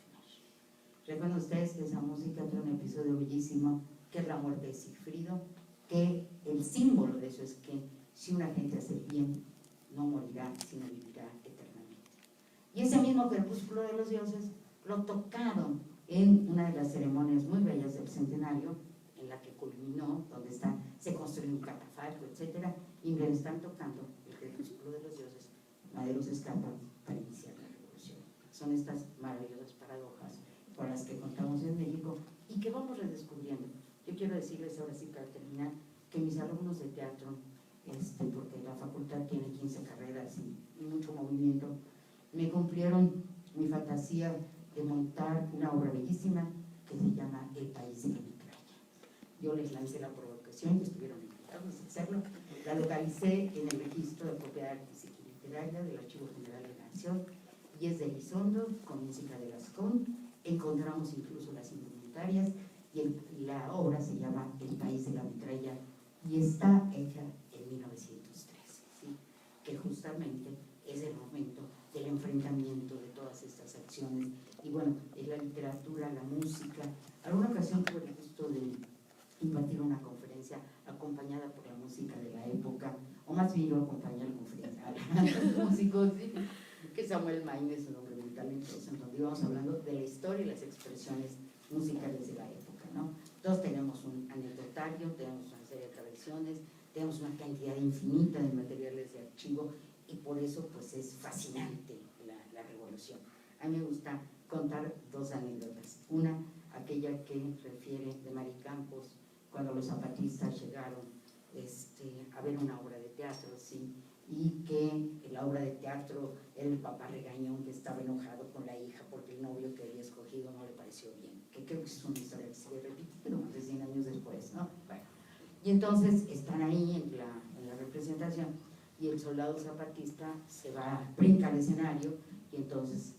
Recuerden ustedes que esa música tiene un episodio bellísimo, que es la muerte de Sigfrido, que el símbolo de eso es que si una gente hace el bien, no morirá, sino vivirá eternamente. Y ese mismo crepúsculo de los dioses lo tocaron en una de las ceremonias muy bellas del centenario, en la que culminó, donde se construyó un catafalco, etc. Y me están tocando el crepúsculo de los dioses, Madero se escapa para iniciar la revolución. Son estas maravillosas paradojas con las que contamos en México y que vamos redescubriendo. Yo quiero decirles ahora sí para terminar que mis alumnos de teatro, porque la facultad tiene 15 carreras y mucho movimiento, me cumplieron mi fantasía de montar una obra bellísima que se llama El País de la Vitralla. Yo les lancé la provocación y estuvieron invitados a hacerlo. La localicé en el registro de propiedad artística y literaria del Archivo General de la Nación y es de Elizondo, con música de Gascón. Encontramos incluso las indumentarias y la obra se llama El País de la Vitralla y está hecha en 1913, ¿sí? Que justamente es el momento del enfrentamiento de todas estas acciones. Y bueno, es la literatura, la música. Alguna ocasión tuve el gusto de impartir una conferencia acompañada por la música de la época, o más bien yo acompañé al conferencial, los músicos, ¿sí? Que Samuel Maine es un hombre muy talentoso, en donde íbamos hablando de la historia y las expresiones musicales de la época, ¿no? Todos tenemos un anecdotario, tenemos una serie de tradiciones, tenemos una cantidad infinita de materiales de archivo y por eso pues es fascinante la revolución. A mí me gusta contar dos anécdotas. Una, aquella que refiere de Mari Campos, cuando los zapatistas llegaron a ver una obra de teatro, ¿sí? Y que la obra de teatro era el papá regañón que estaba enojado con la hija porque el novio que había escogido no le pareció bien, que creo que es una historia que se repite más de 100 años después, ¿no? Bueno, y entonces están ahí en la representación y el soldado zapatista se va, brinca al escenario y entonces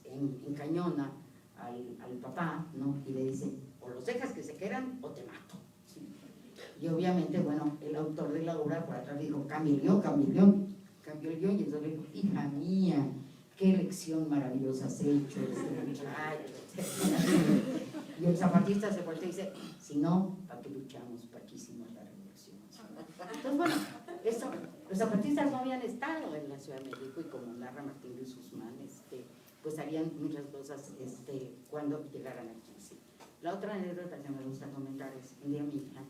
encañona al papá, ¿no? Y le dice, o los dejas que se quedan o te mato, ¿sí? Y obviamente, bueno, el autor de la obra por atrás dijo, cambia el guión, cambió el guión y entonces le dijo, hija mía, qué elección maravillosa has hecho, y el zapatista se voltea y dice, si no, ¿para qué luchamos? ¿Para qué hicimos la revolución? Entonces, bueno, los zapatistas no habían estado en la Ciudad de México y como narra Martín Luis Guzmán, pues harían muchas cosas cuando llegaran aquí, ¿sí? La otra anécdota que me gusta comentar es, un día mi hija,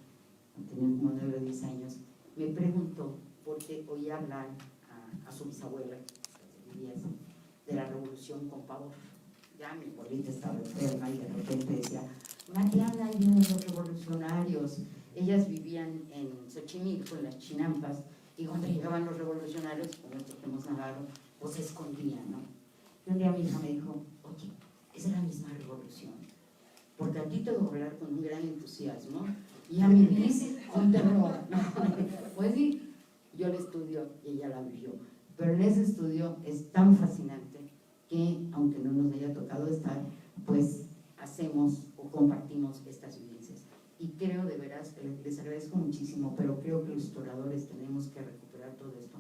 tenía como 9 o 10 años, me preguntó, porque oía hablar a su bisabuela, de la revolución con pavor. Ya mi abuelita estaba enferma y de repente decía, Mariana, ahí vienen los revolucionarios. Ellas vivían en Xochimilco, en las Chinampas, y cuando llegaban los revolucionarios, como nosotros hemos narrado, pues se escondían, ¿no? Y un día mi hija me dijo, oye, es la misma revolución, porque a ti te voy a hablar con un gran entusiasmo y a mí me dice con terror. Pues sí, yo la estudio y ella la vivió, pero en ese estudio es tan fascinante que, aunque no nos haya tocado estar, pues hacemos o compartimos estas vivencias. Y creo de veras, les agradezco muchísimo, pero creo que los historiadores tenemos que recuperar todo esto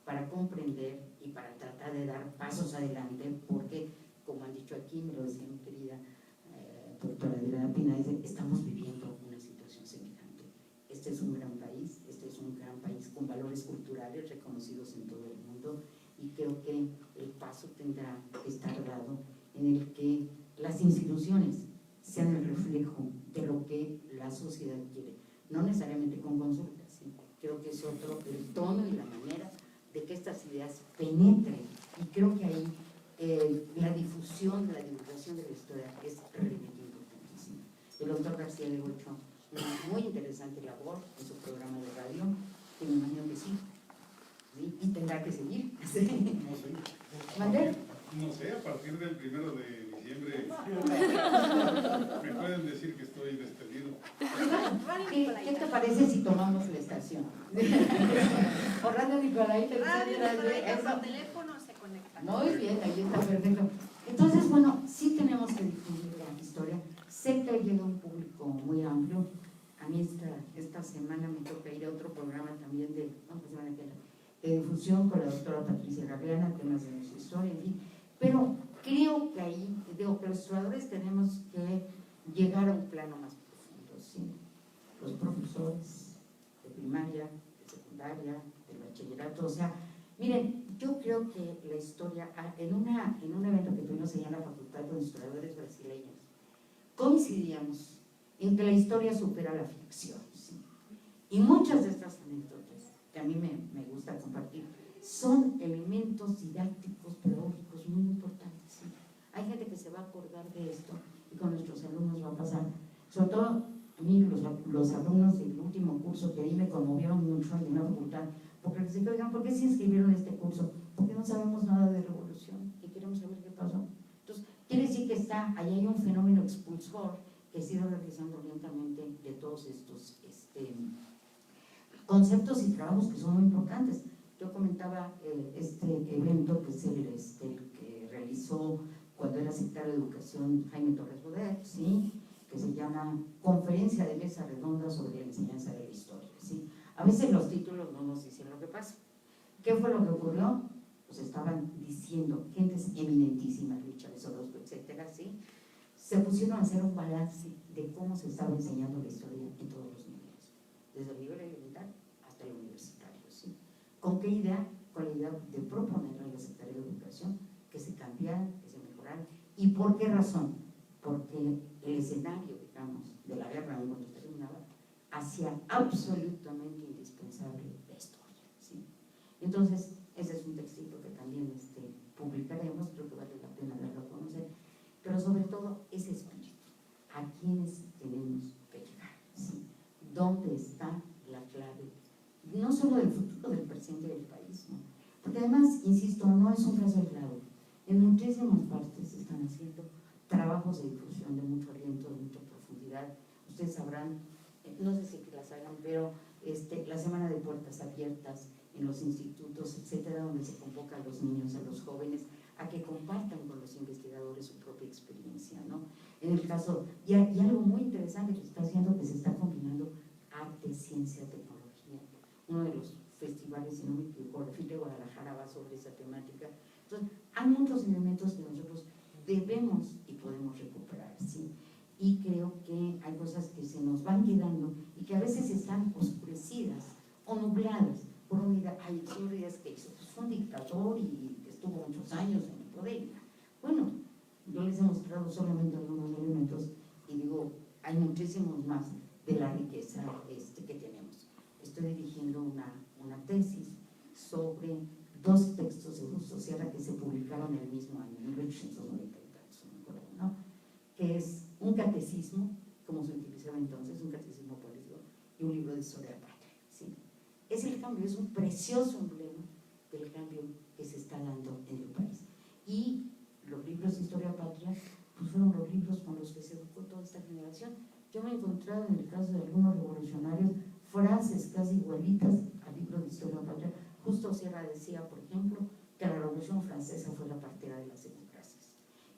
para comprender y para tratar de dar pasos adelante, porque, como han dicho aquí, me lo decía mi querida doctora Adriana Pina, dice, estamos viviendo una situación semejante. Este es un gran país, con valores culturales reconocidos en todo el mundo, y creo que el paso tendrá que estar dado en el que las instituciones sean el reflejo de lo que la sociedad quiere, no necesariamente con consultas, ¿sí? Creo que es otro el tono y la manera de que estas ideas penetren, y creo que ahí la divulgación de la historia es realmente importantísima. El doctor García Legó ha hecho una muy interesante labor en su programa de radio, que me imagino que sí, y tendrá que seguir. No sé, a partir del 1 de diciembre me pueden decir que estoy despedido. ¿Qué te parece si tomamos la estación? O Radio Nicolai, por teléfono se conecta. Muy bien, ahí está perfecto. Entonces, bueno, sí tenemos que difundir la historia. Sé que llega un público muy amplio. A mí esta semana me toca ir a otro programa también de difusión con la doctora Patricia Gabriana, temas de nuestra historia, en fin. Pero creo que ahí, digo, que los historiadores tenemos que llegar a un plano más profundo, ¿sí? Los profesores de primaria, de secundaria, de bachillerato, o sea, miren, yo creo que la historia, en un evento que tuvimos allá en la facultad con historiadores brasileños, coincidíamos en que la historia supera la ficción, ¿sí? Y muchas de estas anécdotas que a mí me gusta compartir son elementos didácticos, pedagógicos muy importantes, ¿sí? Hay gente que se va a acordar de esto y con nuestros alumnos va a pasar, sobre todo a mí los alumnos del último curso, que ahí me conmovieron mucho en una facultad, porque les dije, oigan, ¿por qué se inscribieron en este curso? Porque no sabemos nada de revolución y queremos saber qué pasó. Entonces, quiere decir que ahí hay un fenómeno expulsor que se ha ido realizando lentamente de todos estos conceptos y trabajos que son muy importantes. Yo comentaba este evento que es el que realizó cuando era secretario de Educación Jaime Torres Bodet, ¿sí? Que se llama Conferencia de Mesa Redonda sobre la Enseñanza de la Historia, ¿sí? A veces los títulos no nos dicen lo que pasa. ¿Qué fue lo que ocurrió? Pues estaban diciendo gentes eminentísimas, Luis Chávez Orozco, etcétera, ¿sí? Se pusieron a hacer un balance de cómo se estaba enseñando la historia en todos los niveles, desde el nivel elemental hasta el universitario, ¿sí? ¿Con qué idea? Con la idea de proponerle a la Secretaría de Educación que se cambiaran, que se mejoraran. ¿Y por qué razón? Porque el escenario, digamos, de la guerra en cuanto terminaba, hacía absolutamente indispensable la historia, ¿sí? Entonces, ese es un textito que también publicaremos, creo que vale la pena darlo a conocer, pero sobre todo ese espíritu, a quienes tenemos que llegar, ¿sí? ¿Dónde está la clave? No solo del futuro, del presente del país, ¿no? Porque además, insisto, no es un caso aislado. En muchísimas partes se están haciendo trabajos de difusión de mucho aliento, de mucha profundidad. Ustedes sabrán, no sé si las hagan, pero la semana de puertas abiertas en los institutos, etcétera, donde se convoca a los niños, a los jóvenes, a que compartan con los investigadores su propia experiencia, ¿no? En el caso, y algo muy interesante que se está haciendo, que se está combinando arte, ciencia, tecnología. Uno de los festivales, si no me equivoco, el FIL de Guadalajara va sobre esa temática. Entonces, hay muchos elementos que nosotros debemos y podemos recuperar, ¿sí? Y creo que hay cosas que se nos van quedando y que a veces están oscurecidas o nubladas por una idea. Ay, el señor Díaz, que hizo? Pues fue un dictador y estuvo muchos años en el poder. Bueno, yo les he mostrado solamente algunos elementos y digo, hay muchísimos más de la riqueza que tenemos. Estoy dirigiendo una tesis sobre 2 textos de Justo Sierra que se publicaron en el mismo año, en 1890 y tantos, no me acuerdo, ¿no? Que es un catecismo, como se utilizaba entonces, un catecismo político, y un libro de historia patria, ¿sí? Es el cambio, es un precioso emblema del cambio que se está dando en el país. Y los libros de historia patria, pues fueron los libros con los que se educó toda esta generación. Yo me he encontrado en el caso de algunos revolucionarios frases casi igualitas al libro de historia patria. Justo Sierra decía, por ejemplo, que la Revolución Francesa fue la partera de las democracias.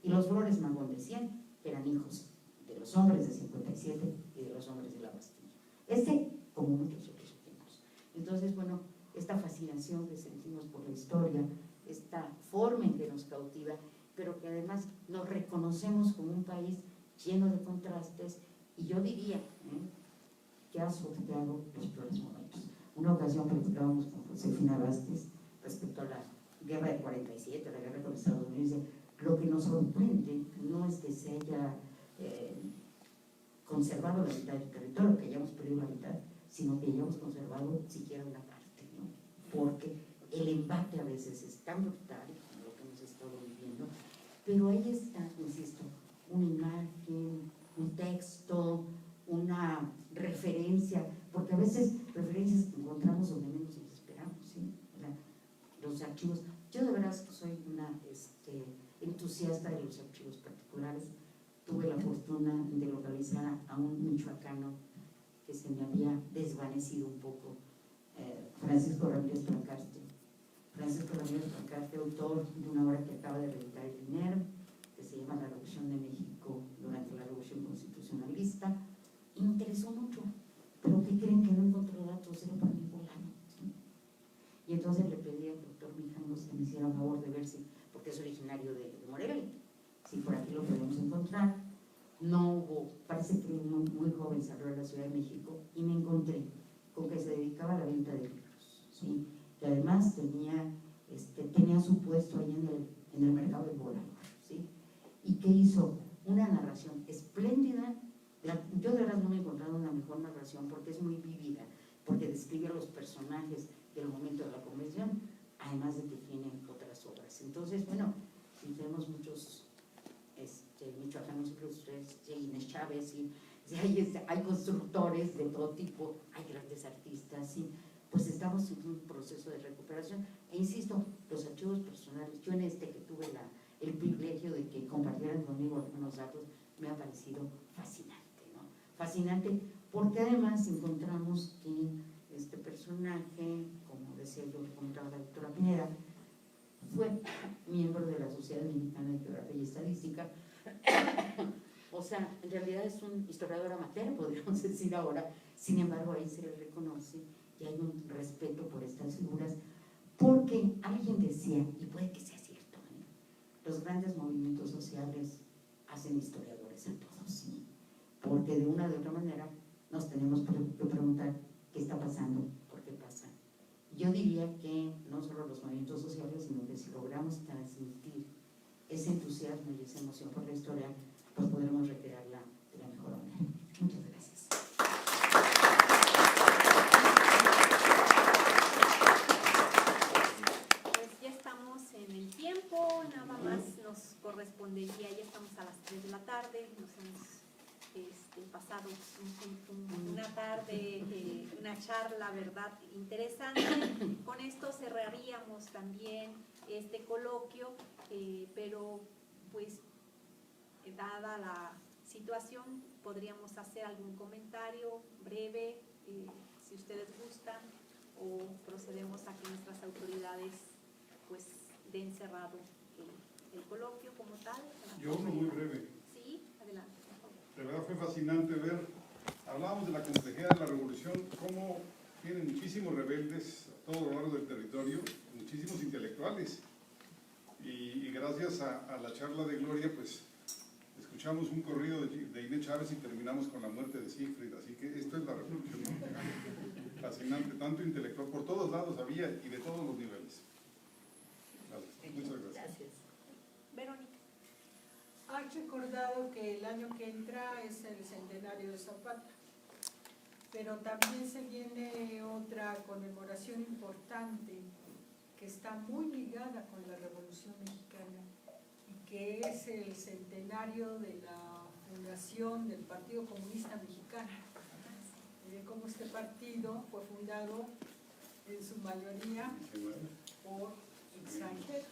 Y los Flores Magón de 100 eran hijos de los hombres de 57 y de los hombres de la Bastilla. Como muchos otros ejemplos. Entonces, bueno, esta fascinación que sentimos por la historia, esta forma en que nos cautiva, pero que además nos reconocemos como un país lleno de contrastes, y yo diría que ha sorteado los peores momentos. Una ocasión platicábamos con Josefina Vázquez respecto a la guerra de 47, la guerra con Estados Unidos. Lo que nos sorprende no es que se haya conservado la mitad del territorio, que hayamos perdido la mitad, sino que hayamos conservado siquiera una parte, ¿no? Porque el embate a veces es tan brutal como lo que hemos estado viviendo, pero ahí está, insisto, una imagen, un texto, una referencia, porque a veces referencias que encontramos donde menos nos esperamos, ¿sí? Los archivos, yo de verdad soy una entusiasta de los archivos particulares. Tuve la fortuna de localizar a un michoacano que se me había desvanecido un poco, Francisco Ramírez Plancarte. Francisco Ramírez Plancarte, autor de una obra que acaba de reeditar el INER, que se llama La Revolución de México durante la Revolución Constitucionalista. Y me interesó mucho, pero ¿qué creen? Que no encontró datos, era para ningún lado, ¿sí? Y entonces le pedí al doctor Mijangos que me hiciera favor de ver si, porque es originario de Morelia, si por aquí lo podemos encontrar. No hubo, parece que muy joven salió a la Ciudad de México, y me encontré con que se dedicaba a la venta de libros, ¿sí? Que además tenía su puesto ahí en el mercado del Volador, ¿sí? Y que hizo una narración espléndida. Yo de verdad no me he encontrado una mejor narración, porque es muy vívida, porque describe a los personajes del momento de la convención, además de que tiene otras obras. Entonces, bueno, si tenemos muchos michoacanos ilustres, Inés Chávez, y hay constructores de todo tipo, hay grandes artistas, y pues estamos en un proceso de recuperación. E insisto, los archivos personales, yo en que tuve el privilegio de que compartieran conmigo algunos datos, me ha parecido fascinante, ¿no? Fascinante, porque además encontramos que este personaje, como decía yo, que comentaba la doctora Pineda, fue miembro de la Sociedad Mexicana de Geografía y Estadística. O sea, en realidad es un historiador amateur, podríamos decir ahora. Sin embargo, ahí se le reconoce y hay un respeto por estas figuras, porque alguien decía, y puede que sea cierto, los grandes movimientos sociales hacen historiadores a todos, ¿sí? Porque de una u otra manera nos tenemos que preguntar qué está pasando, por qué pasa. Yo diría que no solo los movimientos sociales, sino que si logramos transmitir ese entusiasmo y esa emoción por la historia, pues podremos recrearla de la mejor manera. Muchas gracias. Pues ya estamos en el tiempo, nada más nos correspondería, ya estamos a las 3 de la tarde, nos hemos pasado una tarde, una charla, ¿verdad?, interesante. Con esto cerraríamos también este coloquio, pero pues dada la situación podríamos hacer algún comentario breve, si ustedes gustan, o procedemos a que nuestras autoridades pues den cerrado el coloquio como tal. Yo uno muy breve. Sí, adelante. De verdad fue fascinante ver, hablábamos de la complejidad de la revolución, cómo tienen muchísimos rebeldes a todo lo largo del territorio, muchísimos intelectuales, y gracias a la charla de Gloria, pues escuchamos un corrido de Inés Chávez y terminamos con la muerte de Siegfried, así que esto es la revolución, ¿no? Fascinante, tanto intelectual, por todos lados había y de todos los niveles. Gracias. Muchas gracias. Verónica. Han recordado que el año que entra es el centenario de Zapata, pero también se viene otra conmemoración importante que está muy ligada con la Revolución Mexicana, y que es el centenario de la fundación del Partido Comunista Mexicano, de cómo este partido fue fundado en su mayoría por extranjeros,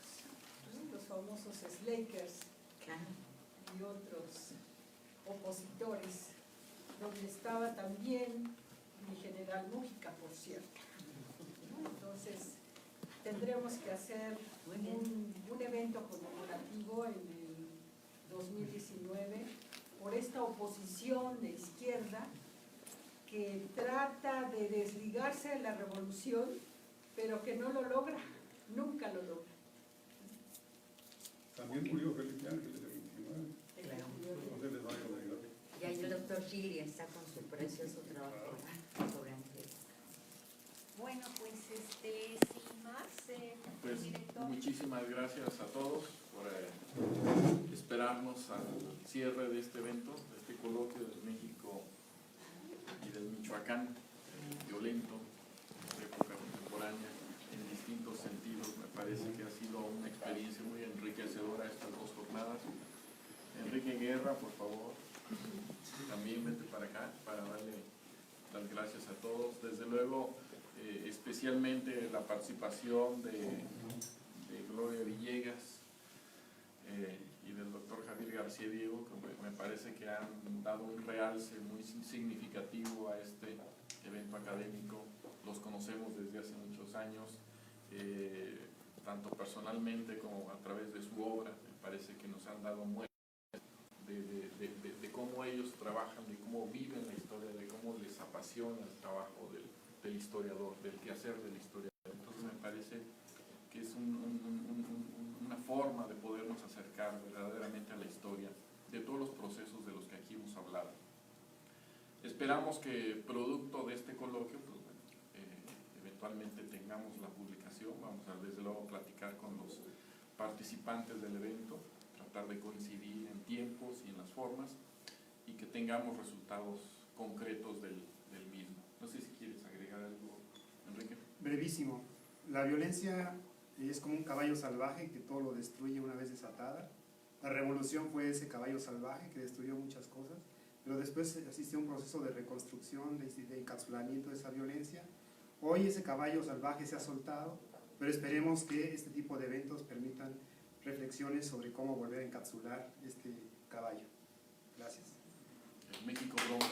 los famosos Slakers y otros opositores, donde estaba también mi general Mújica, por cierto. Entonces tendremos que hacer un evento conmemorativo en el 2019 por esta oposición de izquierda que trata de desligarse de la revolución, pero que no lo logra, nunca lo logra. También murió Felipe Ángeles el 29. Claro. No se les vaya a olvidar. Y ahí el doctor Gili está con su precioso trabajo sobre Ángeles. Bueno, pues sin más, Pues director. muchísimas gracias a todos por esperarnos al cierre de este evento, de este coloquio del México y del Michoacán violento, de época contemporánea, en distintos sentidos. Me parece que ha sido una experiencia muy enriquecedora estas dos jornadas. Enrique Guerra, por favor, también vente para acá para darle las gracias a todos. Desde luego, especialmente la participación de Gloria Villegas y del doctor Javier García Diego, que me parece que han dado un realce muy significativo a este evento académico. Los conocemos desde hace muchos años, tanto personalmente como a través de su obra. Me parece que nos han dado muestras de cómo ellos trabajan, de cómo viven la historia, de cómo les apasiona el trabajo del historiador, del quehacer del historiador. Entonces me parece que es una forma de podernos acercar verdaderamente a la historia de todos los procesos de los que aquí hemos hablado. Esperamos que producto de este coloquio, pues, bueno, eventualmente tengamos la publicación. Vamos a desde luego platicar con los participantes del evento, tratar de coincidir en tiempos y en las formas, y que tengamos resultados concretos del mismo. No sé si quieres agregar algo, Enrique. Brevísimo. La violencia es como un caballo salvaje que todo lo destruye una vez desatada. La revolución fue ese caballo salvaje que destruyó muchas cosas, pero después asistió a un proceso de reconstrucción, de encapsulamiento de esa violencia. Hoy ese caballo salvaje se ha soltado, pero esperemos que este tipo de eventos permitan reflexiones sobre cómo volver a encapsular este caballo. Gracias. México Bronco.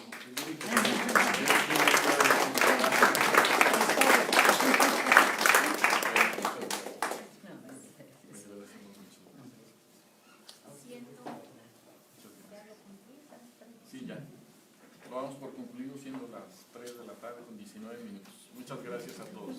Sí, ya. Lo vamos por concluido siendo las 3 de la tarde con 19 minutos. Muchas gracias a todos.